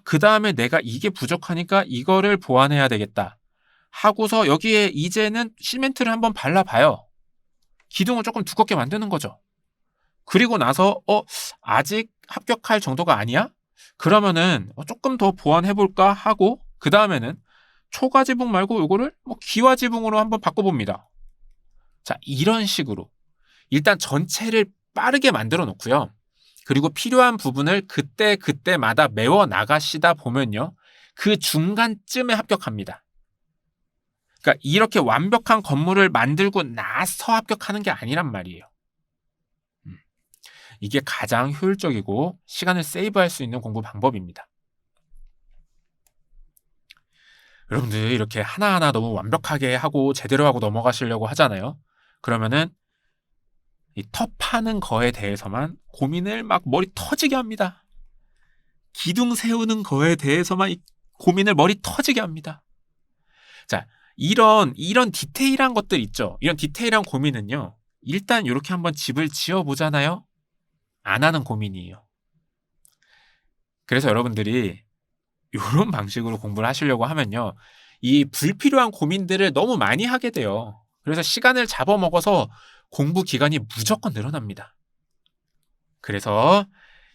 그 다음에 내가 이게 부족하니까 이거를 보완해야 되겠다 하고서 여기에 이제는 시멘트를 한번 발라봐요. 기둥을 조금 두껍게 만드는 거죠. 그리고 나서 아직 합격할 정도가 아니야? 그러면은 조금 더 보완해볼까 하고 그 다음에는 초가지붕 말고 이거를 기와지붕으로 한번 바꿔봅니다. 자, 이런 식으로 일단 전체를 빠르게 만들어 놓고요. 그리고 필요한 부분을 그때마다 메워 나가시다 보면요. 그 중간쯤에 합격합니다. 그러니까 이렇게 완벽한 건물을 만들고 나서 합격하는 게 아니란 말이에요. 이게 가장 효율적이고 시간을 세이브할 수 있는 공부 방법입니다. 여러분들 이렇게 하나하나 너무 완벽하게 하고 제대로 하고 넘어가시려고 하잖아요. 그러면은 이 터파는 거에 대해서만 고민을 막 머리 터지게 합니다. 기둥 세우는 거에 대해서만 고민을 머리 터지게 합니다. 자, 이런 디테일한 것들 있죠. 이런 디테일한 고민은요. 일단 이렇게 한번 집을 지어보잖아요. 안 하는 고민이에요. 그래서 여러분들이 이런 방식으로 공부를 하시려고 하면요. 이 불필요한 고민들을 너무 많이 하게 돼요. 그래서 시간을 잡아먹어서 공부 기간이 무조건 늘어납니다. 그래서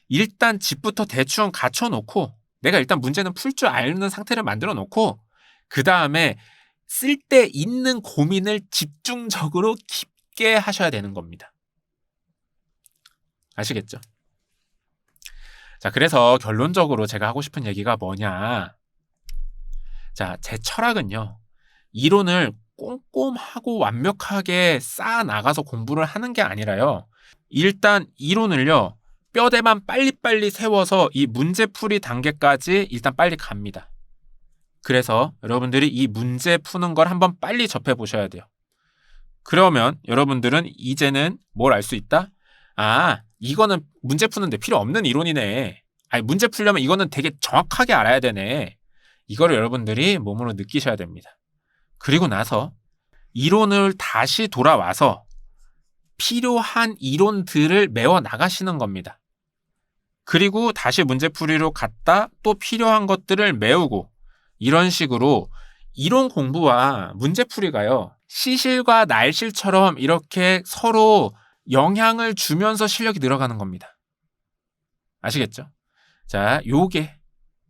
일단 집부터 대충 갖춰놓고 내가 일단 문제는 풀 줄 아는 상태를 만들어 놓고 그 다음에 쓸 때 있는 고민을 집중적으로 깊게 하셔야 되는 겁니다. 아시겠죠? 자, 그래서 결론적으로 제가 하고 싶은 얘기가 뭐냐. 자, 제 철학은요. 이론을 꼼꼼하고 완벽하게 쌓아 나가서 공부를 하는 게 아니라요. 일단 이론을요. 뼈대만 빨리빨리 세워서 이 문제풀이 단계까지 일단 빨리 갑니다. 그래서 여러분들이 이 문제 푸는 걸 한번 빨리 접해 보셔야 돼요. 그러면 여러분들은 이제는 뭘 알 수 있다? 이거는 문제 푸는데 필요 없는 이론이네. 문제 풀려면 이거는 되게 정확하게 알아야 되네. 이거를 여러분들이 몸으로 느끼셔야 됩니다. 그리고 나서 이론을 다시 돌아와서 필요한 이론들을 메워 나가시는 겁니다. 그리고 다시 문제풀이로 갔다 또 필요한 것들을 메우고 이런 식으로 이론 공부와 문제풀이가요. 시실과 날실처럼 이렇게 서로 영향을 주면서 실력이 늘어가는 겁니다. 아시겠죠? 자, 요게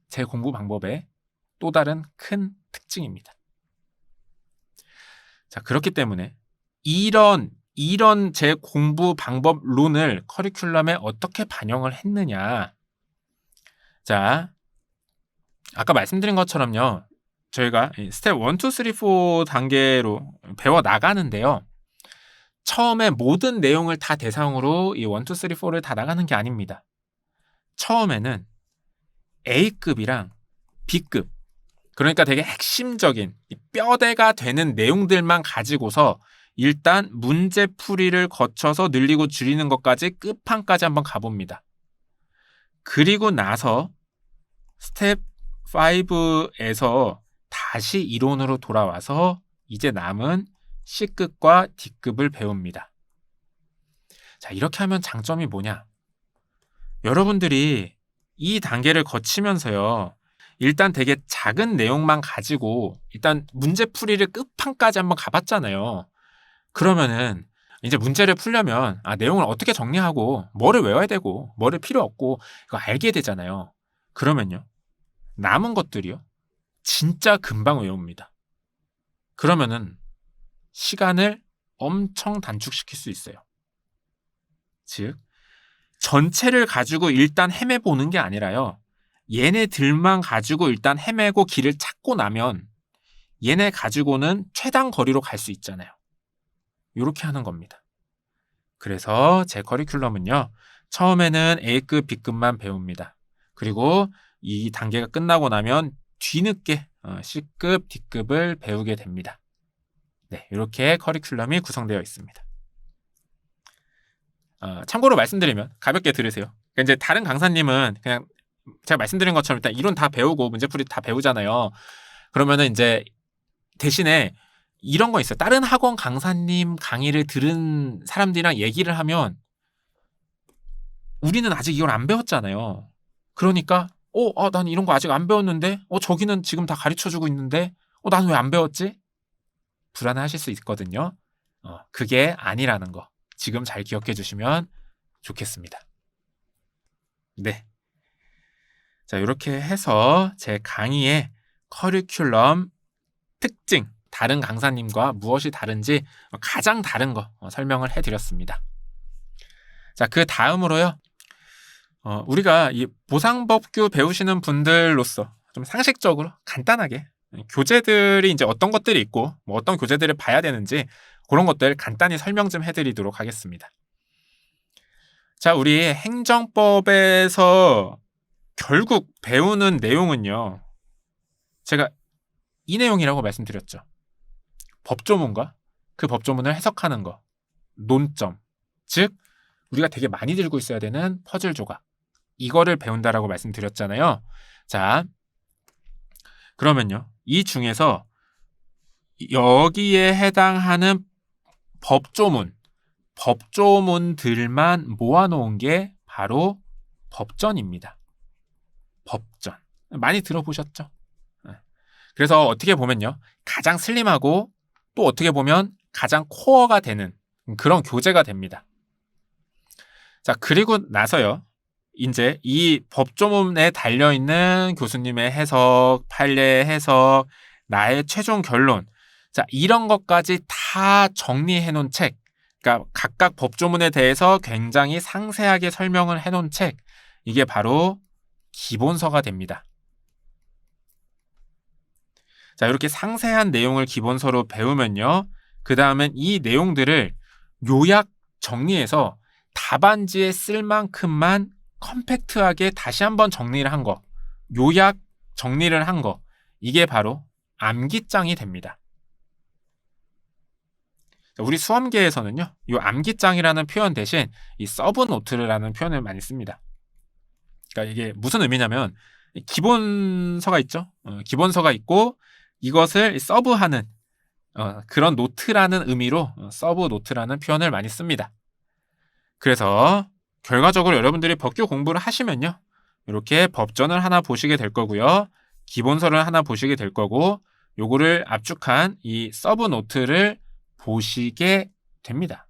제 공부 방법의 또 다른 큰 특징입니다. 자, 그렇기 때문에 이런 제 공부 방법론을 커리큘럼에 어떻게 반영을 했느냐. 자, 아까 말씀드린 것처럼요. 저희가 스텝 1, 2, 3, 4 단계로 배워 나가는데요. 처음에 모든 내용을 다 대상으로 이 1, 2, 3, 4를 다 나가는 게 아닙니다. 처음에는 A급이랑 B급, 그러니까 되게 핵심적인 뼈대가 되는 내용들만 가지고서 일단 문제풀이를 거쳐서 늘리고 줄이는 것까지 끝판까지 한번 가봅니다. 그리고 나서 스텝 5에서 다시 이론으로 돌아와서 이제 남은 C급과 D급을 배웁니다. 자, 이렇게 하면 장점이 뭐냐? 여러분들이 이 단계를 거치면서요. 일단 되게 작은 내용만 가지고 일단 문제풀이를 끝판까지 한번 가봤잖아요. 그러면은 이제 문제를 풀려면 내용을 어떻게 정리하고 뭐를 외워야 되고 뭐를 필요 없고 이거 알게 되잖아요. 그러면요. 남은 것들이요. 진짜 금방 외웁니다. 그러면은 시간을 엄청 단축시킬 수 있어요. 즉 전체를 가지고 일단 헤매보는 게 아니라요. 얘네들만 가지고 일단 헤매고 길을 찾고 나면 얘네 가지고는 최단 거리로 갈 수 있잖아요. 이렇게 하는 겁니다. 그래서 제 커리큘럼은요. 처음에는 A급, B급만 배웁니다. 그리고 이 단계가 끝나고 나면 뒤늦게 C급, D급을 배우게 됩니다. 네, 이렇게 커리큘럼이 구성되어 있습니다. 참고로 말씀드리면 가볍게 들으세요. 그러니까 이제 다른 강사님은 그냥 제가 말씀드린 것처럼 일단 이론 다 배우고 문제풀이 다 배우잖아요. 그러면은 이제 대신에 이런 거 있어요. 다른 학원 강사님 강의를 들은 사람들이랑 얘기를 하면 우리는 아직 이걸 안 배웠잖아요. 그러니까 난 이런 거 아직 안 배웠는데 저기는 지금 다 가르쳐주고 있는데 나는 왜 안 배웠지? 불안해하실 수 있거든요. 그게 아니라는 거 지금 잘 기억해 주시면 좋겠습니다. 네. 자, 이렇게 해서 제 강의의 커리큘럼 특징, 다른 강사님과 무엇이 다른지 가장 다른 거 설명을 해드렸습니다. 자, 그 다음으로요. 우리가 이 보상법규 배우시는 분들로서 좀 상식적으로 간단하게 교재들이 이제 어떤 것들이 있고 뭐 어떤 교재들을 봐야 되는지 그런 것들 간단히 설명 좀 해드리도록 하겠습니다. 자, 우리 행정법에서 결국 배우는 내용은요. 제가 이 내용이라고 말씀드렸죠. 법조문과 그 법조문을 해석하는 거, 논점, 즉 우리가 되게 많이 들고 있어야 되는 퍼즐 조각, 이거를 배운다라고 말씀드렸잖아요. 자, 그러면요. 이 중에서 여기에 해당하는 법조문들만 모아놓은 게 바로 법전입니다. 법전. 많이 들어보셨죠? 그래서 어떻게 보면요. 가장 슬림하고 또 어떻게 보면 가장 코어가 되는 그런 교재가 됩니다. 자, 그리고 나서요. 이제 이 법조문에 달려있는 교수님의 해석, 판례 해석, 나의 최종 결론. 자, 이런 것까지 다 정리해 놓은 책. 그러니까 각각 법조문에 대해서 굉장히 상세하게 설명을 해 놓은 책. 이게 바로 기본서가 됩니다. 자, 이렇게 상세한 내용을 기본서로 배우면요. 그 다음엔 이 내용들을 요약 정리해서 답안지에 쓸 만큼만 컴팩트하게 다시 한번 정리를 한 거, 요약 정리를 한 거, 이게 바로 암기장이 됩니다. 우리 수험계에서는요, 이 암기장이라는 표현 대신 이 서브노트라는 표현을 많이 씁니다. 그러니까 이게 무슨 의미냐면 기본서가 있죠. 기본서가 있고 이것을 서브하는 그런 노트라는 의미로 서브노트라는 표현을 많이 씁니다. 그래서 결과적으로 여러분들이 법규 공부를 하시면요. 이렇게 법전을 하나 보시게 될 거고요. 기본서를 하나 보시게 될 거고 요거를 압축한 이 서브노트를 보시게 됩니다.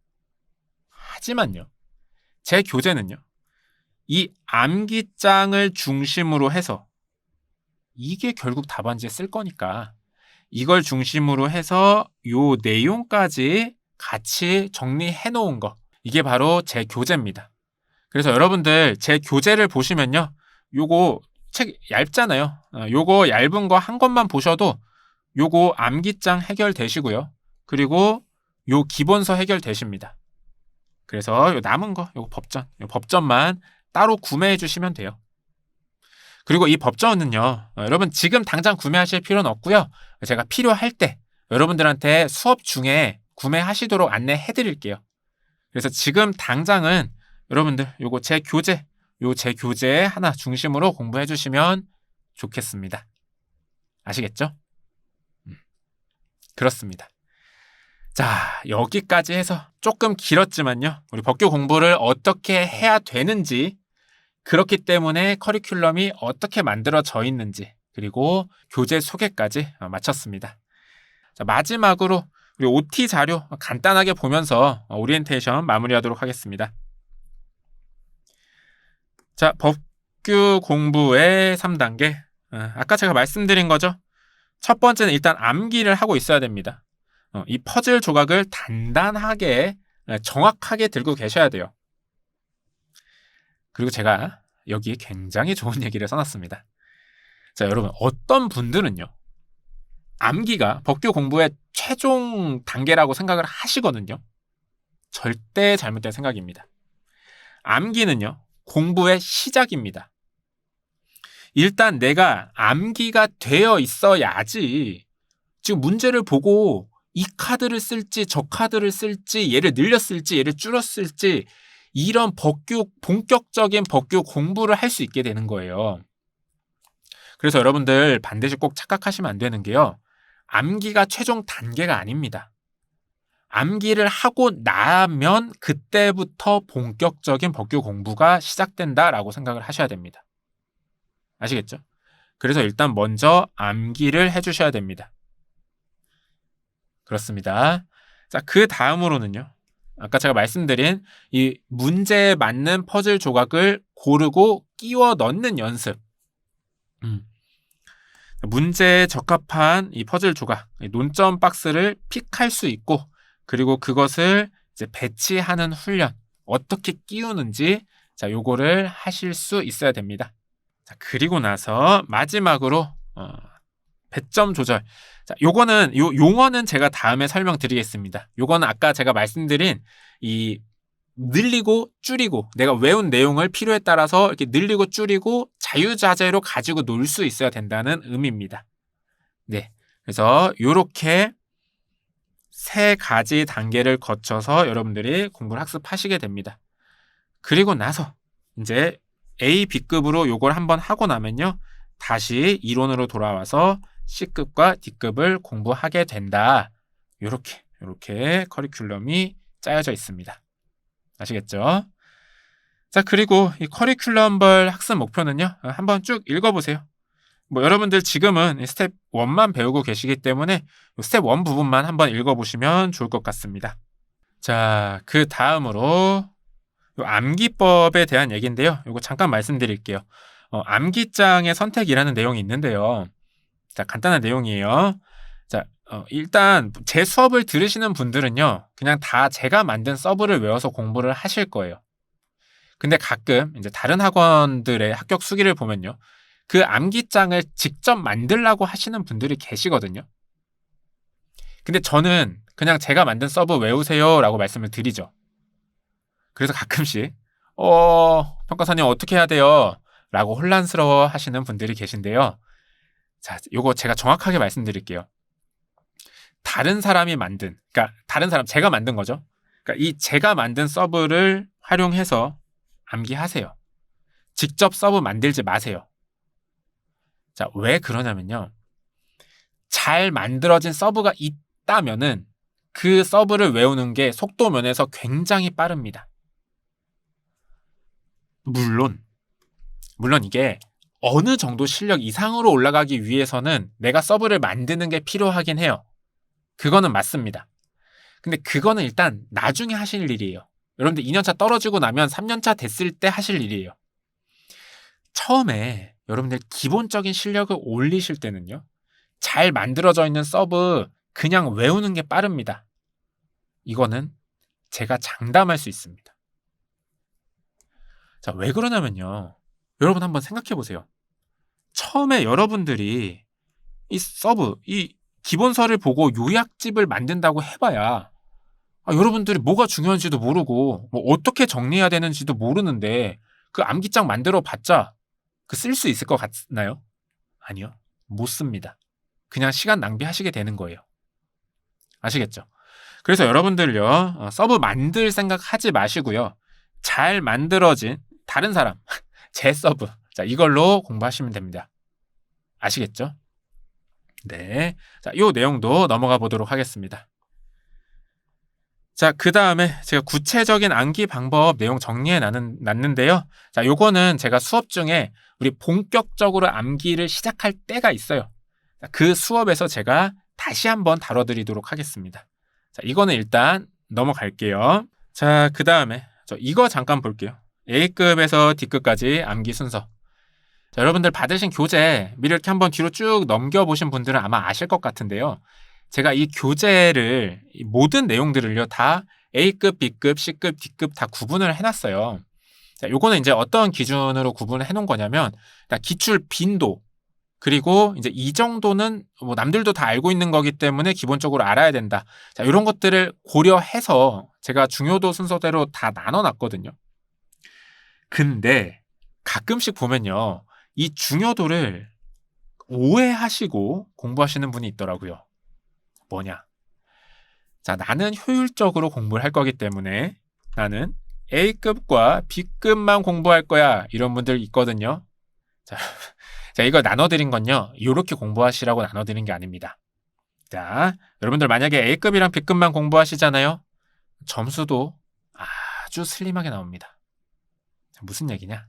하지만요. 제 교재는요. 이 암기장을 중심으로 해서 이게 결국 답안지에 쓸 거니까 이걸 중심으로 해서 요 내용까지 같이 정리해 놓은 거. 이게 바로 제 교재입니다. 그래서 여러분들 제 교재를 보시면요. 요거 책 얇잖아요. 요거 얇은 거 한 권만 보셔도 요거 암기장 해결되시고요. 그리고 요 기본서 해결되십니다. 그래서 요 남은 거, 요 법전만 따로 구매해 주시면 돼요. 그리고 이 법전은요. 여러분 지금 당장 구매하실 필요는 없고요. 제가 필요할 때 여러분들한테 수업 중에 구매하시도록 안내해 드릴게요. 그래서 지금 당장은 여러분들 요거 제 교재 하나 중심으로 공부해 주시면 좋겠습니다. 아시겠죠? 그렇습니다. 자, 여기까지 해서 조금 길었지만요. 우리 법규 공부를 어떻게 해야 되는지, 그렇기 때문에 커리큘럼이 어떻게 만들어져 있는지, 그리고 교재 소개까지 마쳤습니다. 자, 마지막으로 우리 OT 자료 간단하게 보면서 오리엔테이션 마무리하도록 하겠습니다. 자, 법규 공부의 3단계. 아까 제가 말씀드린 거죠. 첫 번째는 일단 암기를 하고 있어야 됩니다. 이 퍼즐 조각을 단단하게 정확하게 들고 계셔야 돼요. 그리고 제가 여기 굉장히 좋은 얘기를 써놨습니다. 자, 여러분 어떤 분들은요. 암기가 법규 공부의 최종 단계라고 생각을 하시거든요. 절대 잘못된 생각입니다. 암기는요. 공부의 시작입니다. 일단 내가 암기가 되어 있어야지 지금 문제를 보고 이 카드를 쓸지 저 카드를 쓸지 얘를 늘렸을지 얘를 줄였을지 이런 본격적인 법규 공부를 할 수 있게 되는 거예요. 그래서 여러분들 반드시 꼭 착각하시면 안 되는 게요. 암기가 최종 단계가 아닙니다. 암기를 하고 나면 그때부터 본격적인 법규 공부가 시작된다라고 생각을 하셔야 됩니다. 아시겠죠? 그래서 일단 먼저 암기를 해주셔야 됩니다. 그렇습니다. 자, 그 다음으로는요. 아까 제가 말씀드린 이 문제에 맞는 퍼즐 조각을 고르고 끼워 넣는 연습. 문제에 적합한 이 퍼즐 조각, 논점 박스를 픽할 수 있고, 그리고 그것을 이제 배치하는 훈련, 어떻게 끼우는지, 자, 요거를 하실 수 있어야 됩니다. 자, 그리고 나서 마지막으로 배점 조절. 자, 요거는 용어는 제가 다음에 설명드리겠습니다. 요거는 아까 제가 말씀드린 이 늘리고 줄이고 내가 외운 내용을 필요에 따라서 이렇게 늘리고 줄이고 자유자재로 가지고 놀 수 있어야 된다는 의미입니다. 네, 그래서 요렇게 3가지 단계를 거쳐서 여러분들이 공부를 학습하시게 됩니다. 그리고 나서 이제 A, B급으로 요걸 한번 하고 나면요, 다시 이론으로 돌아와서 C급과 D급을 공부하게 된다. 요렇게 커리큘럼이 짜여져 있습니다. 아시겠죠? 자, 그리고 이 커리큘럼별 학습 목표는요, 한번 쭉 읽어보세요. 뭐 여러분들 지금은 스텝 1만 배우고 계시기 때문에 스텝 1 부분만 한번 읽어보시면 좋을 것 같습니다. 자, 그 다음으로 암기법에 대한 얘기인데요. 이거 잠깐 말씀드릴게요. 암기장의 선택이라는 내용이 있는데요. 자, 간단한 내용이에요. 자, 일단 제 수업을 들으시는 분들은요, 그냥 다 제가 만든 서브를 외워서 공부를 하실 거예요. 근데 가끔 이제 다른 학원들의 합격 수기를 보면요, 그 암기장을 직접 만들라고 하시는 분들이 계시거든요. 근데 저는 그냥 제가 만든 서브 외우세요 라고 말씀을 드리죠. 그래서 가끔씩 평가사님 어떻게 해야 돼요? 라고 혼란스러워 하시는 분들이 계신데요. 자, 요거 제가 정확하게 말씀드릴게요. 다른 사람이 만든, 그러니까 다른 사람, 제가 만든 거죠. 그러니까 이 제가 만든 서브를 활용해서 암기하세요. 직접 서브 만들지 마세요. 자, 왜 그러냐면요, 잘 만들어진 서브가 있다면은 그 서브를 외우는 게 속도 면에서 굉장히 빠릅니다. 물론 이게 어느 정도 실력 이상으로 올라가기 위해서는 내가 서브를 만드는 게 필요하긴 해요. 그거는 맞습니다. 근데 그거는 일단 나중에 하실 일이에요. 여러분들 2년차 떨어지고 나면 3년차 됐을 때 하실 일이에요. 처음에 여러분들 기본적인 실력을 올리실 때는요, 잘 만들어져 있는 서브 그냥 외우는 게 빠릅니다. 이거는 제가 장담할 수 있습니다. 자, 왜 그러냐면요, 여러분 한번 생각해 보세요. 처음에 여러분들이 이 서브, 이 기본서를 보고 요약집을 만든다고 해봐야 여러분들이 뭐가 중요한지도 모르고 뭐 어떻게 정리해야 되는지도 모르는데 그 암기장 만들어 봤자 그 쓸 수 있을 것 같나요? 아니요, 못 씁니다. 그냥 시간 낭비하시게 되는 거예요. 아시겠죠? 그래서 여러분들요, 서브 만들 생각 하지 마시고요, 잘 만들어진 다른 사람 제 서브, 자, 이걸로 공부하시면 됩니다. 아시겠죠? 네, 자, 이 내용도 넘어가 보도록 하겠습니다. 자, 그 다음에 제가 구체적인 암기 방법 내용 정리해 놨는데요. 자, 요거는 제가 수업 중에 우리 본격적으로 암기를 시작할 때가 있어요. 자, 그 수업에서 제가 다시 한번 다뤄드리도록 하겠습니다. 자, 이거는 일단 넘어갈게요. 자, 그 다음에 이거 잠깐 볼게요. A급에서 D급까지 암기 순서. 자, 여러분들 받으신 교재 미리 이렇게 한번 뒤로 쭉 넘겨보신 분들은 아마 아실 것 같은데요. 제가 이 교재를, 모든 내용들을요, 다 A급, B급, C급, D급 다 구분을 해놨어요. 자, 요거는 이제 어떤 기준으로 구분을 해놓은 거냐면, 기출 빈도, 그리고 이제 이 정도는 뭐 남들도 다 알고 있는 거기 때문에 기본적으로 알아야 된다. 자, 이런 것들을 고려해서 제가 중요도 순서대로 다 나눠놨거든요. 근데 가끔씩 보면요, 이 중요도를 오해하시고 공부하시는 분이 있더라고요. 뭐냐? 자, 나는 효율적으로 공부를 할 거기 때문에 나는 A급과 B급만 공부할 거야. 이런 분들 있거든요. 자, 자, 이거 나눠드린 건요. 이렇게 공부하시라고 나눠드린 게 아닙니다. 자, 여러분들 만약에 A급이랑 B급만 공부하시잖아요. 점수도 아주 슬림하게 나옵니다. 자, 무슨 얘기냐?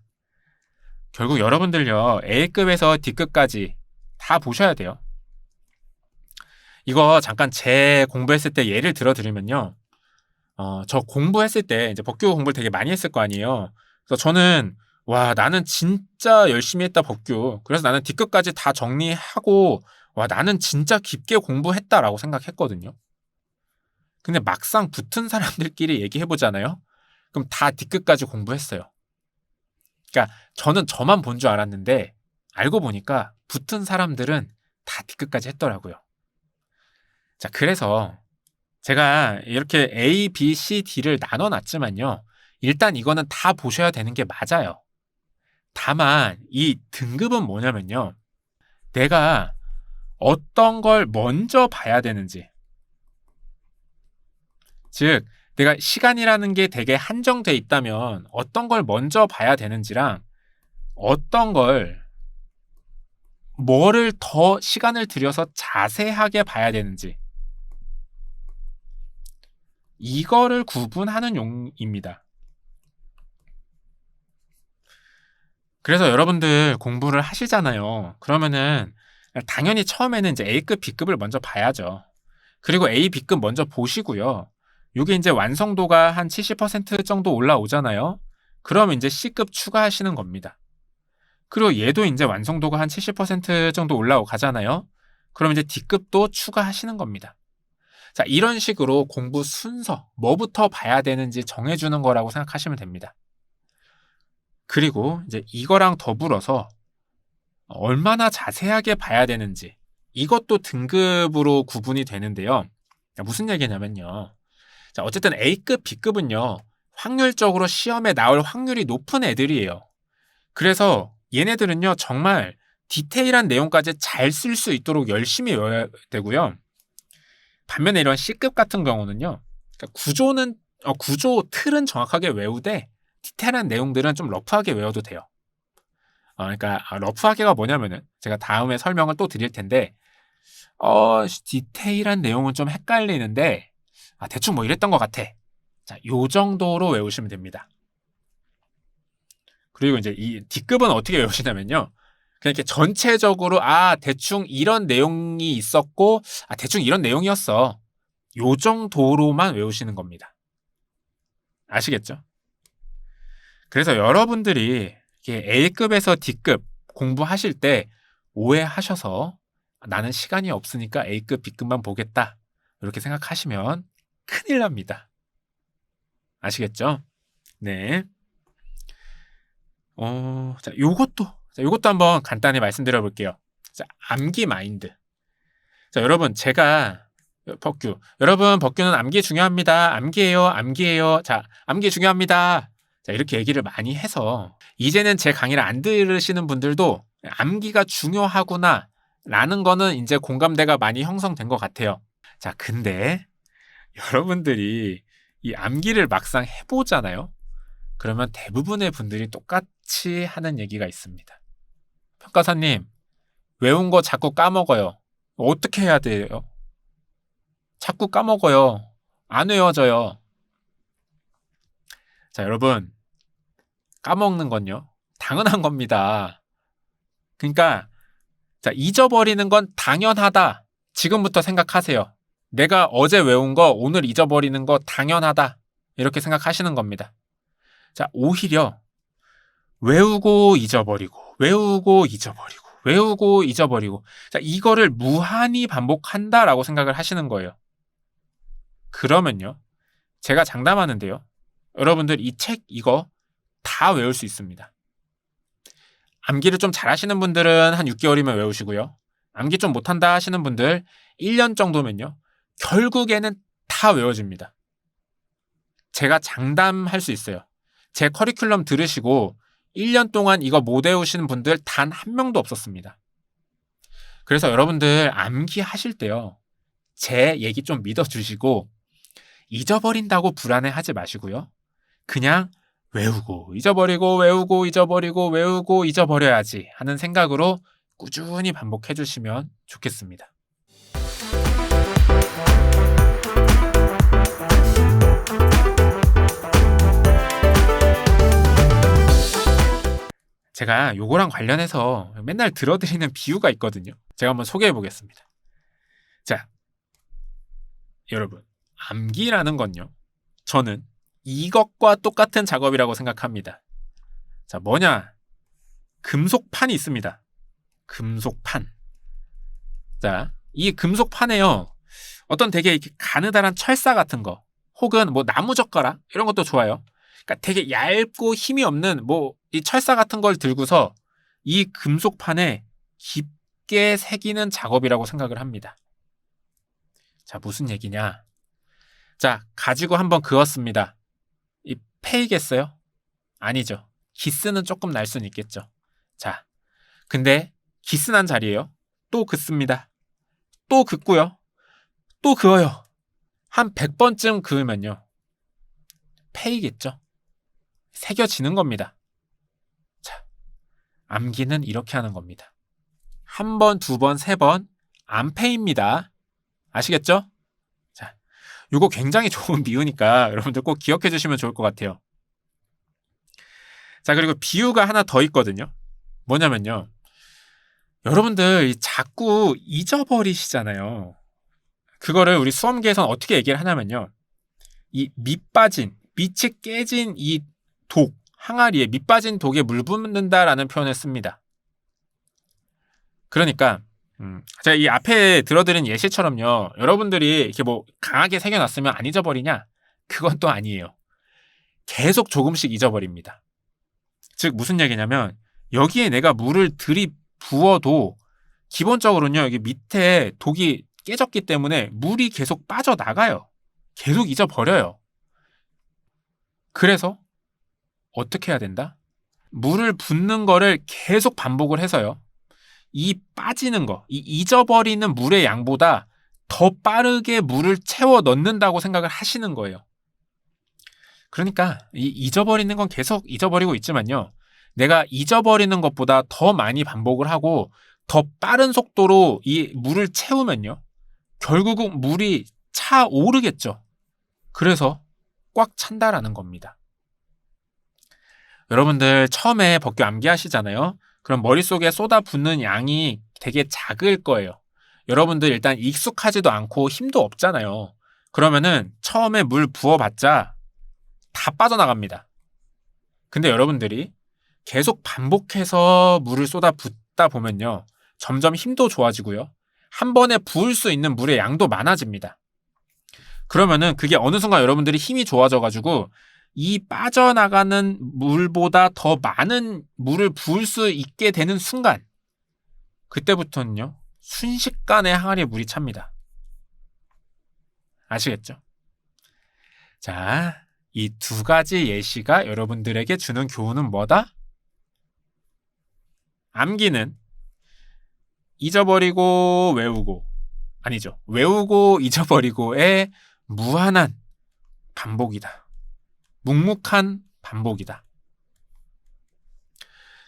결국 여러분들요. A급에서 D급까지 다 보셔야 돼요. 이거 잠깐 제 공부했을 때 예를 들어드리면요. 저 공부했을 때 이제 법규 공부를 되게 많이 했을 거 아니에요. 그래서 저는 와, 나는 진짜 열심히 했다 법규. 그래서 나는 D급까지 다 정리하고 와, 나는 진짜 깊게 공부했다라고 생각했거든요. 근데 막상 붙은 사람들끼리 얘기해 보잖아요. 그럼 다 D급까지 공부했어요. 그러니까 저는 저만 본 줄 알았는데 알고 보니까 붙은 사람들은 다 D급까지 했더라고요. 자, 그래서 제가 이렇게 A, B, C, D를 나눠놨지만요. 일단 이거는 다 보셔야 되는 게 맞아요. 다만 이 등급은 뭐냐면요. 내가 어떤 걸 먼저 봐야 되는지. 즉, 내가 시간이라는 게 되게 한정돼 있다면 어떤 걸 먼저 봐야 되는지랑 어떤 뭐를 더 시간을 들여서 자세하게 봐야 되는지. 이거를 구분하는 용입니다. 그래서 여러분들 공부를 하시잖아요. 그러면은 당연히 처음에는 이제 A급, B급을 먼저 봐야죠. 그리고 A, B급 먼저 보시고요. 이게 이제 완성도가 한 70% 정도 올라오잖아요. 그럼 이제 C급 추가하시는 겁니다. 그리고 얘도 이제 완성도가 한 70% 정도 올라가잖아요. 그럼 이제 D급도 추가하시는 겁니다. 자, 이런 식으로 공부 순서, 뭐부터 봐야 되는지 정해주는 거라고 생각하시면 됩니다. 그리고 이제 이거랑 더불어서 얼마나 자세하게 봐야 되는지 이것도 등급으로 구분이 되는데요. 무슨 얘기냐면요. 자, 어쨌든 A급, B급은요. 확률적으로 시험에 나올 확률이 높은 애들이에요. 그래서 얘네들은요. 정말 디테일한 내용까지 잘 쓸 수 있도록 열심히 외워야 되고요. 반면에 이런 C급 같은 경우는요. 그러니까 구조 틀은 정확하게 외우되 디테일한 내용들은 좀 러프하게 외워도 돼요. 그러니까 러프하게가 뭐냐면은 제가 다음에 설명을 또 드릴 텐데 디테일한 내용은 좀 헷갈리는데 대충 뭐 이랬던 것 같아. 자, 요 정도로 외우시면 됩니다. 그리고 이제 이 D급은 어떻게 외우시냐면요. 그냥 이렇게 전체적으로 대충 이런 내용이 있었고 대충 이런 내용이었어. 요 정도로만 외우시는 겁니다. 아시겠죠? 그래서 여러분들이 A급에서 D급 공부하실 때 오해하셔서 나는 시간이 없으니까 A급, B급만 보겠다. 이렇게 생각하시면 큰일 납니다. 아시겠죠? 네. 자, 요것도 한번 간단히 말씀드려 볼게요. 자, 암기 마인드. 자, 여러분, 여러분, 법규는 암기 중요합니다. 암기해요. 자, 암기 중요합니다. 자, 이렇게 얘기를 많이 해서 이제는 제 강의를 안 들으시는 분들도 암기가 중요하구나 라는 거는 이제 공감대가 많이 형성된 것 같아요. 자, 근데 여러분들이 이 암기를 막상 해보잖아요. 그러면 대부분의 분들이 똑같이 하는 얘기가 있습니다. 평가사님, 외운 거 자꾸 까먹어요. 어떻게 해야 돼요? 자꾸 까먹어요. 안 외워져요. 자, 여러분, 까먹는 건요. 당연한 겁니다. 그러니까 자, 잊어버리는 건 당연하다. 지금부터 생각하세요. 내가 어제 외운 거 오늘 잊어버리는 거 당연하다. 이렇게 생각하시는 겁니다. 자, 오히려 외우고 잊어버리고 자, 이거를 무한히 반복한다라고 생각을 하시는 거예요. 그러면요. 제가 장담하는데요. 여러분들 이 책 이거 다 외울 수 있습니다. 암기를 좀 잘하시는 분들은 한 6개월이면 외우시고요. 암기 좀 못한다 하시는 분들 1년 정도면요. 결국에는 다 외워집니다. 제가 장담할 수 있어요. 제 커리큘럼 들으시고 1년 동안 이거 못 외우시는 분들 단 한 명도 없었습니다. 그래서 여러분들 암기하실 때요. 제 얘기 좀 믿어주시고 잊어버린다고 불안해하지 마시고요. 그냥 외우고 잊어버리고 외우고 잊어버리고 외우고 잊어버려야지 하는 생각으로 꾸준히 반복해 주시면 좋겠습니다. 제가 요거랑 관련해서 맨날 들어드리는 비유가 있거든요. 제가 한번 소개해 보겠습니다. 자, 여러분, 암기라는 건요, 저는 이것과 똑같은 작업이라고 생각합니다. 자, 뭐냐? 금속판이 있습니다. 금속판. 자, 이 금속판에요, 어떤 되게 이렇게 가느다란 철사 같은 거, 혹은 뭐 나무젓가락 이런 것도 좋아요. 그러니까 되게 얇고 힘이 없는 뭐 이 철사 같은 걸 들고서 이 금속판에 깊게 새기는 작업이라고 생각을 합니다. 자, 무슨 얘기냐? 자, 가지고 한번 그었습니다. 이 패이겠어요? 아니죠. 기스는 조금 날 수는 있겠죠. 자, 근데 기스 난 자리에요, 또 긋습니다. 또 긋고요. 또 그어요. 한 100번쯤 그으면요, 패이겠죠. 새겨지는 겁니다. 자, 암기는 이렇게 하는 겁니다. 한 번, 두 번, 세 번 안 패입니다. 아시겠죠? 자, 이거 굉장히 좋은 비유니까 여러분들 꼭 기억해 주시면 좋을 것 같아요. 자, 그리고 비유가 하나 더 있거든요. 뭐냐면요, 여러분들 자꾸 잊어버리시잖아요. 그거를 우리 수험계에서는 어떻게 얘기를 하냐면요, 이 밑이 깨진 이 독, 항아리에 밑 빠진 독에 물 붓는다라는 표현을 씁니다. 그러니까 제가 이 앞에 들어드린 예시처럼요, 여러분들이 이렇게 뭐 강하게 새겨놨으면 안 잊어버리냐? 그건 또 아니에요. 계속 조금씩 잊어버립니다. 즉 무슨 얘기냐면, 여기에 내가 물을 들이부어도 기본적으로는요, 여기 밑에 독이 깨졌기 때문에 물이 계속 빠져나가요. 계속 잊어버려요. 그래서 어떻게 해야 된다? 물을 붓는 거를 계속 반복을 해서요, 이 빠지는 거, 이 잊어버리는 물의 양보다 더 빠르게 물을 채워 넣는다고 생각을 하시는 거예요. 그러니까 이 잊어버리는 건 계속 잊어버리고 있지만요, 내가 잊어버리는 것보다 더 많이 반복을 하고 더 빠른 속도로 이 물을 채우면요, 결국은 물이 차오르겠죠. 그래서 꽉 찬다라는 겁니다. 여러분들 처음에 법규 암기하시잖아요. 그럼 머릿속에 쏟아붓는 양이 되게 작을 거예요. 여러분들 일단 익숙하지도 않고 힘도 없잖아요. 그러면은 처음에 물 부어봤자 다 빠져나갑니다. 근데 여러분들이 계속 반복해서 물을 쏟아붓다 보면요, 점점 힘도 좋아지고요, 한 번에 부을 수 있는 물의 양도 많아집니다. 그러면은 그게 어느 순간 여러분들이 힘이 좋아져가지고 이 빠져나가는 물보다 더 많은 물을 부을 수 있게 되는 순간, 그때부터는요, 순식간에 항아리에 물이 찹니다. 아시겠죠? 자, 이 두 가지 예시가 여러분들에게 주는 교훈은 뭐다? 암기는 잊어버리고 외우고, 아니죠, 외우고 잊어버리고의 무한한 반복이다. 묵묵한 반복이다.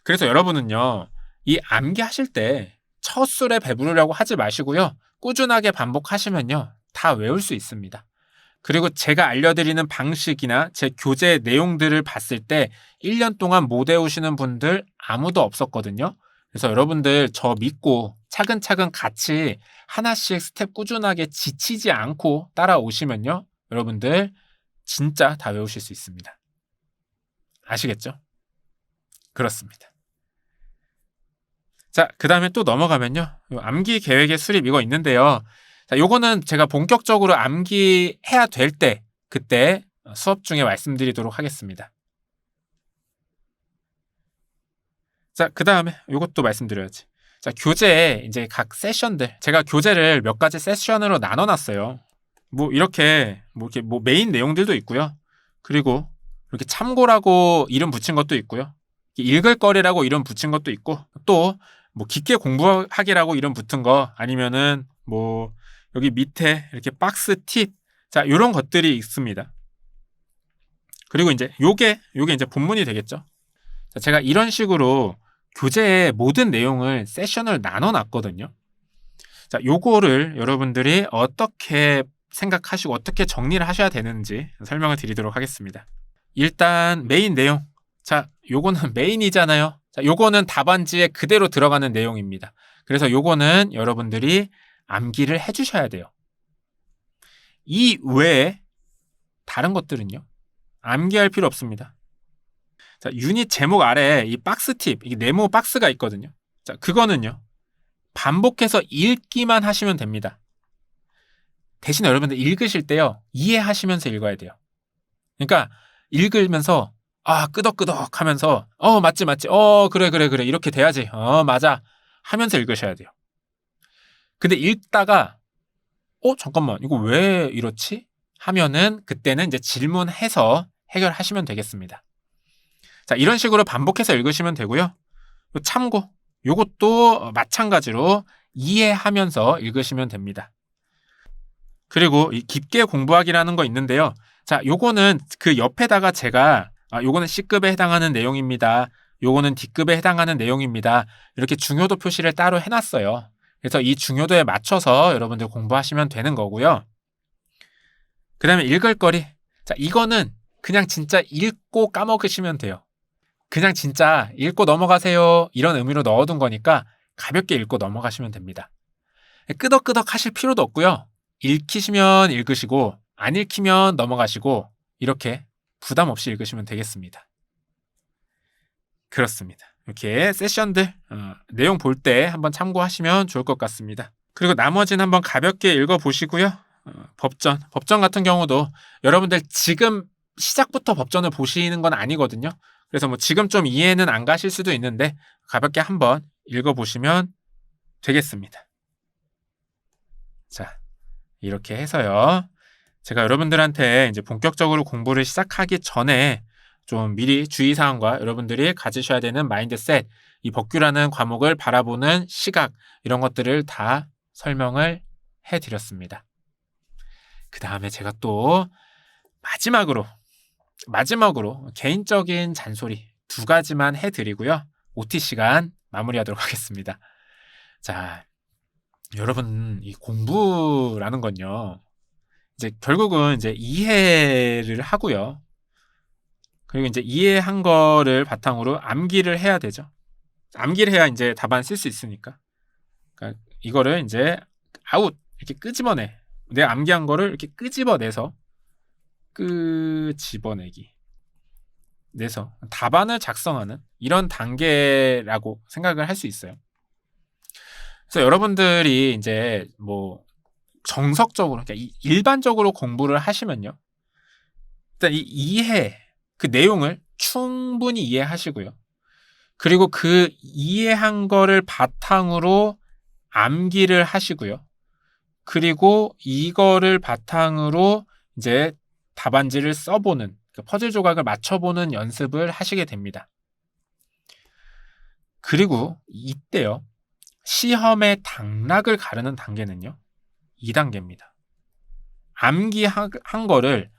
그래서 여러분은요, 이 암기하실 때 첫 술에 배부르려고 하지 마시고요, 꾸준하게 반복하시면요, 다 외울 수 있습니다. 그리고 제가 알려드리는 방식이나 제 교재 내용들을 봤을 때 1년 동안 못 외우시는 분들 아무도 없었거든요. 그래서 여러분들 저 믿고 차근차근 같이 하나씩 스텝 꾸준하게 지치지 않고 따라오시면요, 여러분들 진짜 다 외우실 수 있습니다. 아시겠죠? 그렇습니다. 자, 그 다음에 또 넘어가면요, 암기 계획의 수립 이거 있는데요. 자, 요거는 제가 본격적으로 암기해야 될 때, 그때 수업 중에 말씀드리도록 하겠습니다. 자, 그 다음에 요것도 말씀드려야지. 자, 교재에 이제 각 세션들, 제가 교재를 몇 가지 세션으로 나눠놨어요. 뭐 이렇게 메인 내용들도 있고요. 그리고 이렇게 참고라고 이름 붙인 것도 있고요. 읽을 거리라고 이름 붙인 것도 있고, 또 뭐 깊게 공부하기라고 이름 붙은 거, 아니면은 뭐 여기 밑에 이렇게 박스 팁, 자, 요런 것들이 있습니다. 그리고 이제 요게 이제 본문이 되겠죠. 자, 제가 이런 식으로 교재의 모든 내용을 세션을 나눠 놨거든요. 자, 요거를 여러분들이 어떻게 생각하시고 어떻게 정리를 하셔야 되는지 설명을 드리도록 하겠습니다. 일단 메인 내용. 자, 요거는 메인이잖아요. 자, 요거는 답안지에 그대로 들어가는 내용입니다. 그래서 요거는 여러분들이 암기를 해주셔야 돼요. 이 외에 다른 것들은요, 암기할 필요 없습니다. 자, 유닛 제목 아래에 이 박스 팁, 이게 네모 박스가 있거든요. 자, 그거는요, 반복해서 읽기만 하시면 됩니다. 대신 여러분들 읽으실 때요, 이해하시면서 읽어야 돼요. 그러니까 읽으면서 끄덕끄덕 하면서 맞지 그래 이렇게 돼야지 맞아 하면서 읽으셔야 돼요. 근데 읽다가 잠깐만 이거 왜 이렇지? 하면은 그때는 이제 질문해서 해결하시면 되겠습니다. 자, 이런 식으로 반복해서 읽으시면 되고요. 참고 요것도 마찬가지로 이해하면서 읽으시면 됩니다. 그리고 이 깊게 공부하기라는 거 있는데요. 자, 요거는 그 옆에다가 제가 요거는 C급에 해당하는 내용입니다. 요거는 D급에 해당하는 내용입니다. 이렇게 중요도 표시를 따로 해놨어요. 그래서 이 중요도에 맞춰서 여러분들 공부하시면 되는 거고요. 그 다음에 읽을 거리. 자, 이거는 그냥 진짜 읽고 까먹으시면 돼요. 그냥 진짜 읽고 넘어가세요. 이런 의미로 넣어둔 거니까 가볍게 읽고 넘어가시면 됩니다. 끄덕끄덕 하실 필요도 없고요. 읽히시면 읽으시고 안 읽히면 넘어가시고 이렇게 부담 없이 읽으시면 되겠습니다. 그렇습니다. 이렇게 세션들 내용 볼 때 한번 참고하시면 좋을 것 같습니다. 그리고 나머지는 한번 가볍게 읽어보시고요. 법전 같은 경우도 여러분들 지금 시작부터 법전을 보시는 건 아니거든요. 그래서 뭐 지금 좀 이해는 안 가실 수도 있는데 가볍게 한번 읽어보시면 되겠습니다. 자, 이렇게 해서요. 제가 여러분들한테 이제 본격적으로 공부를 시작하기 전에 좀 미리 주의사항과 여러분들이 가지셔야 되는 마인드셋, 이 법규라는 과목을 바라보는 시각, 이런 것들을 다 설명을 해드렸습니다. 그 다음에 제가 또 마지막으로 개인적인 잔소리 2가지만 해드리고요. OT 시간 마무리하도록 하겠습니다. 자, 여러분, 이 공부라는 건요, 이제 결국은 이제 이해를 하고요. 그리고 이제 이해한 거를 바탕으로 암기를 해야 되죠. 암기를 해야 이제 답안 쓸 수 있으니까. 그러니까 이거를 이제 아웃 이렇게 끄집어내. 내가 암기한 거를 이렇게 내서 답안을 작성하는 이런 단계라고 생각을 할 수 있어요. 그래서 여러분들이 이제 뭐 정석적으로, 그러니까 일반적으로 공부를 하시면요, 일단 그 내용을 충분히 이해하시고요. 그리고 그 이해한 거를 바탕으로 암기를 하시고요. 그리고 이거를 바탕으로 이제 답안지를 써보는, 퍼즐 조각을 맞춰보는 연습을 하시게 됩니다. 그리고 이때요, 시험의 당락을 가르는 단계는요, 2단계입니다. 암기한 거를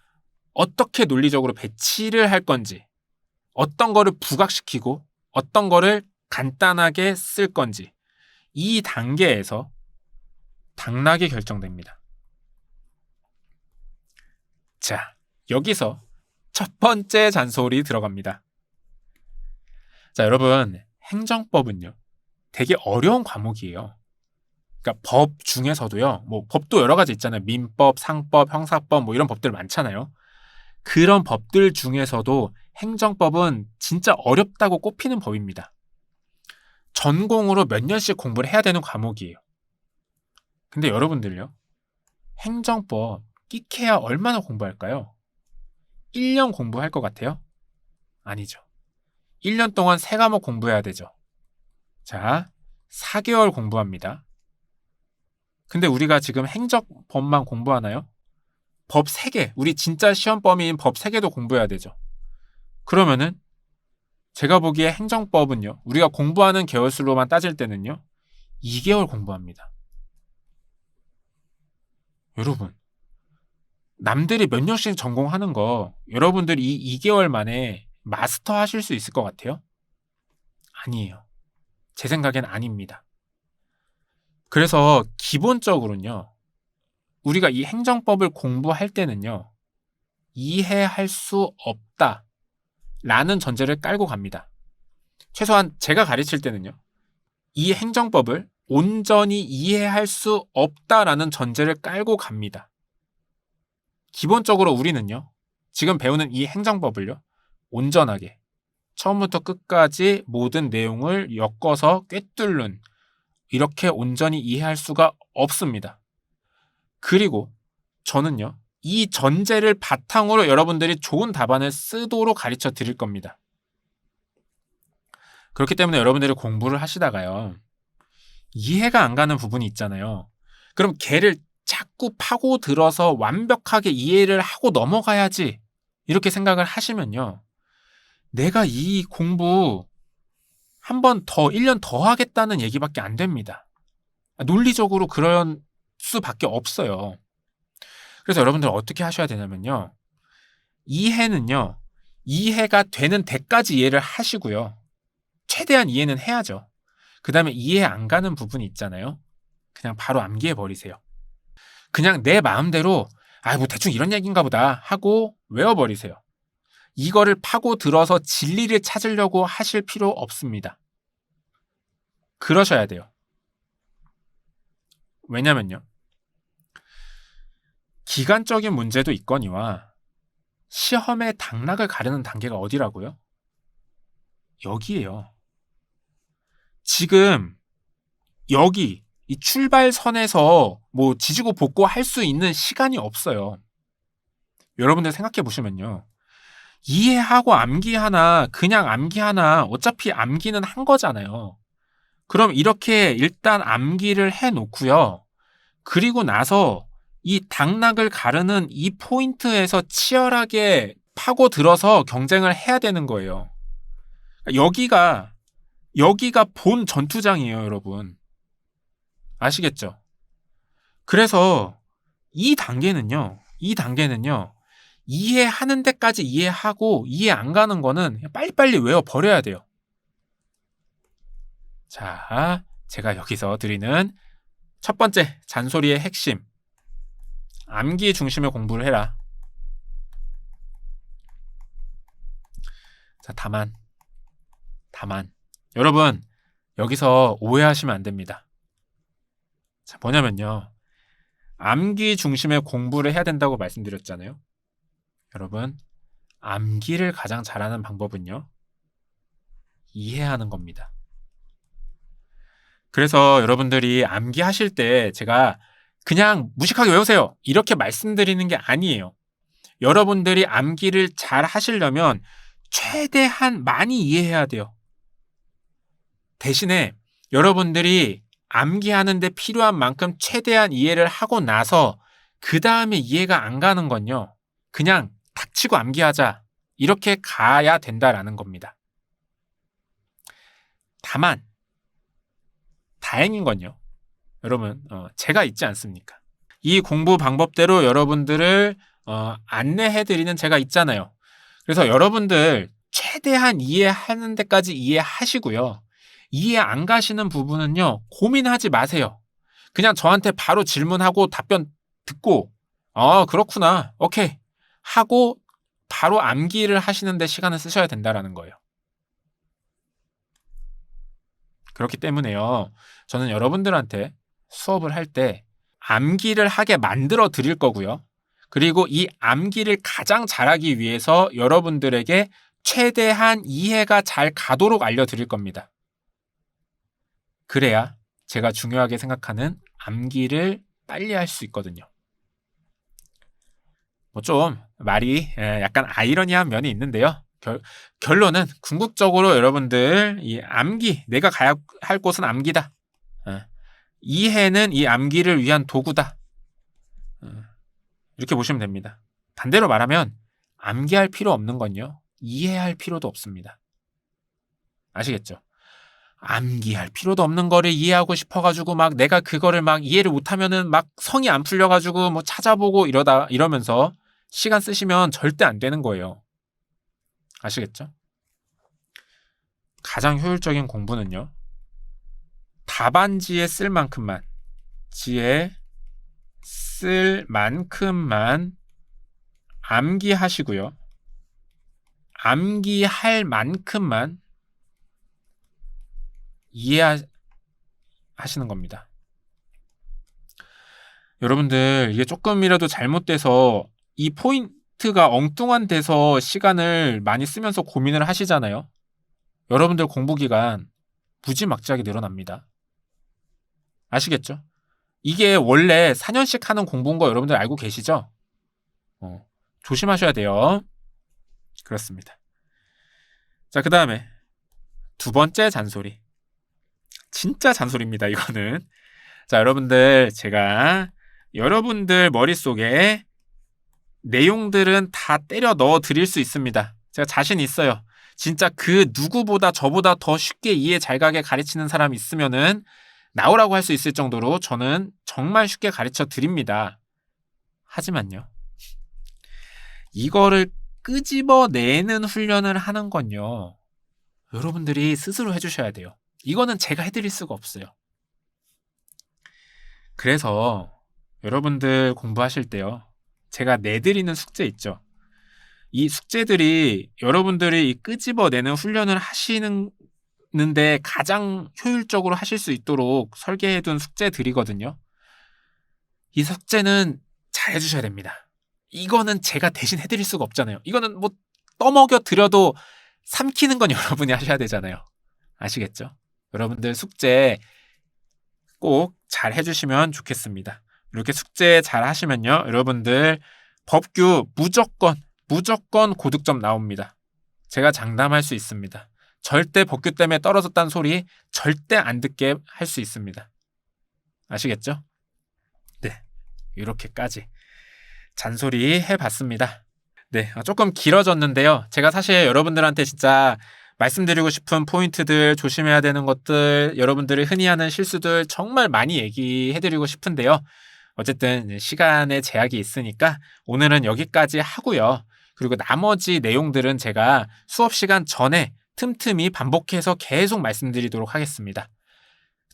어떻게 논리적으로 배치를 할 건지, 어떤 거를 부각시키고 어떤 거를 간단하게 쓸 건지, 이 단계에서 당락이 결정됩니다. 자, 여기서 첫 번째 잔소리 들어갑니다. 자, 여러분, 행정법은요, 되게 어려운 과목이에요. 그러니까 법 중에서도요, 뭐 법도 여러 가지 있잖아요. 민법, 상법, 형사법 뭐 이런 법들 많잖아요. 그런 법들 중에서도 행정법은 진짜 어렵다고 꼽히는 법입니다. 전공으로 몇 년씩 공부를 해야 되는 과목이에요. 근데 여러분들요, 행정법 끼케야 얼마나 공부할까요? 1년 공부할 것 같아요? 아니죠. 1년 동안 3과목 공부해야 되죠. 자, 4개월 공부합니다. 근데 우리가 지금 행정법만 공부하나요? 법 3개, 우리 진짜 시험 범위인 법 3개도 공부해야 되죠. 그러면은 제가 보기에 행정법은요, 우리가 공부하는 개월수로만 따질 때는요, 2개월 공부합니다. 여러분, 남들이 몇 년씩 전공하는 거 여러분들이 이 2개월 만에 마스터 하실 수 있을 것 같아요? 아니에요. 제 생각엔 아닙니다. 그래서 기본적으로는요. 우리가 이 행정법을 공부할 때는요. 이해할 수 없다라는 전제를 깔고 갑니다. 최소한 제가 가르칠 때는요. 이 행정법을 온전히 이해할 수 없다라는 전제를 깔고 갑니다. 기본적으로 우리는요. 지금 배우는 이 행정법을요. 온전하게 처음부터 끝까지 모든 내용을 엮어서 꿰뚫는 이렇게 온전히 이해할 수가 없습니다. 그리고 저는요. 이 전제를 바탕으로 여러분들이 좋은 답안을 쓰도록 가르쳐 드릴 겁니다. 그렇기 때문에 여러분들이 공부를 하시다가요. 이해가 안 가는 부분이 있잖아요. 그럼 걔를 자꾸 파고 들어서 완벽하게 이해를 하고 넘어가야지 이렇게 생각을 하시면요. 내가 이 공부 한 번 더, 1년 더 하겠다는 얘기밖에 안 됩니다. 논리적으로 그런 수밖에 없어요. 그래서 여러분들 어떻게 하셔야 되냐면요. 이해는요. 이해가 되는 데까지 이해를 하시고요. 최대한 이해는 해야죠. 그 다음에 이해 안 가는 부분이 있잖아요. 그냥 바로 암기해 버리세요. 그냥 내 마음대로 뭐 대충 이런 얘기인가 보다 하고 외워버리세요. 이거를 파고 들어서 진리를 찾으려고 하실 필요 없습니다. 그러셔야 돼요. 왜냐면요. 기간적인 문제도 있거니와 시험의 당락을 가르는 단계가 어디라고요? 여기에요. 지금 여기 이 출발선에서 뭐 지지고 볶고 할 수 있는 시간이 없어요. 여러분들 생각해 보시면요. 이해하고 암기하나 그냥 암기하나 어차피 암기는 한 거잖아요. 그럼 이렇게 일단 암기를 해놓고요. 그리고 나서 이 당락을 가르는 이 포인트에서 치열하게 파고 들어서 경쟁을 해야 되는 거예요. 여기가 본 전투장이에요, 여러분. 아시겠죠? 그래서 이 단계는요. 이해하는 데까지 이해하고 이해 안 가는 거는 빨리빨리 외워버려야 돼요. 자, 제가 여기서 드리는 첫 번째 잔소리의 핵심. 암기 중심의 공부를 해라. 자, 다만 여러분 여기서 오해하시면 안 됩니다. 자, 뭐냐면요. 암기 중심의 공부를 해야 된다고 말씀드렸잖아요. 여러분, 암기를 가장 잘하는 방법은요. 이해하는 겁니다. 그래서 여러분들이 암기하실 때 제가 그냥 무식하게 외우세요. 이렇게 말씀드리는 게 아니에요. 여러분들이 암기를 잘 하시려면 최대한 많이 이해해야 돼요. 대신에 여러분들이 암기하는 데 필요한 만큼 최대한 이해를 하고 나서 그 다음에 이해가 안 가는 건요. 그냥 닥치고 암기하자. 이렇게 가야 된다라는 겁니다. 다만 다행인 건요. 여러분 제가 있지 않습니까? 이 공부 방법대로 여러분들을 안내해드리는 제가 있잖아요. 그래서 여러분들 최대한 이해하는 데까지 이해하시고요. 이해 안 가시는 부분은요. 고민하지 마세요. 그냥 저한테 바로 질문하고 답변 듣고 그렇구나. 오케이. 하고 바로 암기를 하시는 데 시간을 쓰셔야 된다라는 거예요. 그렇기 때문에요. 저는 여러분들한테 수업을 할 때 암기를 하게 만들어 드릴 거고요. 그리고 이 암기를 가장 잘하기 위해서 여러분들에게 최대한 이해가 잘 가도록 알려드릴 겁니다. 그래야 제가 중요하게 생각하는 암기를 빨리 할 수 있거든요. 좀 말이 약간 아이러니한 면이 있는데요. 결론은 궁극적으로 여러분들 이 암기, 내가 가야 할 곳은 암기다. 이해는 이 암기를 위한 도구다. 이렇게 보시면 됩니다. 반대로 말하면 암기할 필요 없는 건요. 이해할 필요도 없습니다. 아시겠죠? 암기할 필요도 없는 거를 이해하고 싶어가지고 막 내가 그거를 막 이해를 못하면은 막 성이 안 풀려가지고 뭐 찾아보고 이러면서 시간 쓰시면 절대 안 되는 거예요. 아시겠죠? 가장 효율적인 공부는요. 답안지에 쓸 만큼만, 지에 쓸 만큼만 암기하시고요. 암기할 만큼만 이해하시는 겁니다. 여러분들 이게 조금이라도 잘못돼서 이 포인트가 엉뚱한 데서 시간을 많이 쓰면서 고민을 하시잖아요. 여러분들 공부기간 무지막지하게 늘어납니다. 아시겠죠? 이게 원래 4년씩 하는 공부인 거 여러분들 알고 계시죠? 조심하셔야 돼요. 그렇습니다. 자, 그 다음에 두 번째 잔소리. 진짜 잔소리입니다, 이거는. 자, 여러분들 제가 여러분들 머릿속에 내용들은 다 때려 넣어 드릴 수 있습니다. 제가 자신 있어요. 진짜 그 누구보다 저보다 더 쉽게 이해 잘 가게 가르치는 사람 있으면은 나오라고 할 수 있을 정도로 저는 정말 쉽게 가르쳐 드립니다. 하지만요. 이거를 끄집어내는 훈련을 하는 건요. 여러분들이 스스로 해주셔야 돼요. 이거는 제가 해드릴 수가 없어요. 그래서 여러분들 공부하실 때요. 제가 내드리는 숙제 있죠. 이 숙제들이 여러분들이 이 끄집어내는 훈련을 하시는데 가장 효율적으로 하실 수 있도록 설계해둔 숙제들이거든요. 이 숙제는 잘 해주셔야 됩니다. 이거는 제가 대신 해드릴 수가 없잖아요. 이거는 뭐 떠먹여 드려도 삼키는 건 여러분이 하셔야 되잖아요. 아시겠죠? 여러분들 숙제 꼭 잘 해주시면 좋겠습니다. 이렇게 숙제 잘 하시면요. 여러분들 법규 무조건 고득점 나옵니다. 제가 장담할 수 있습니다. 절대 법규 때문에 떨어졌다는 소리 절대 안 듣게 할 수 있습니다. 아시겠죠? 네, 이렇게까지 잔소리 해봤습니다. 네, 조금 길어졌는데요. 제가 사실 여러분들한테 진짜 말씀드리고 싶은 포인트들, 조심해야 되는 것들, 여러분들이 흔히 하는 실수들 정말 많이 얘기해드리고 싶은데요. 어쨌든 시간의 제약이 있으니까 오늘은 여기까지 하고요. 그리고 나머지 내용들은 제가 수업 시간 전에 틈틈이 반복해서 계속 말씀드리도록 하겠습니다.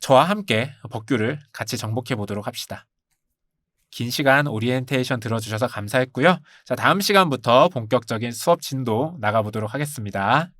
저와 함께 법규를 같이 정복해 보도록 합시다. 긴 시간 오리엔테이션 들어주셔서 감사했고요. 자, 다음 시간부터 본격적인 수업 진도 나가보도록 하겠습니다.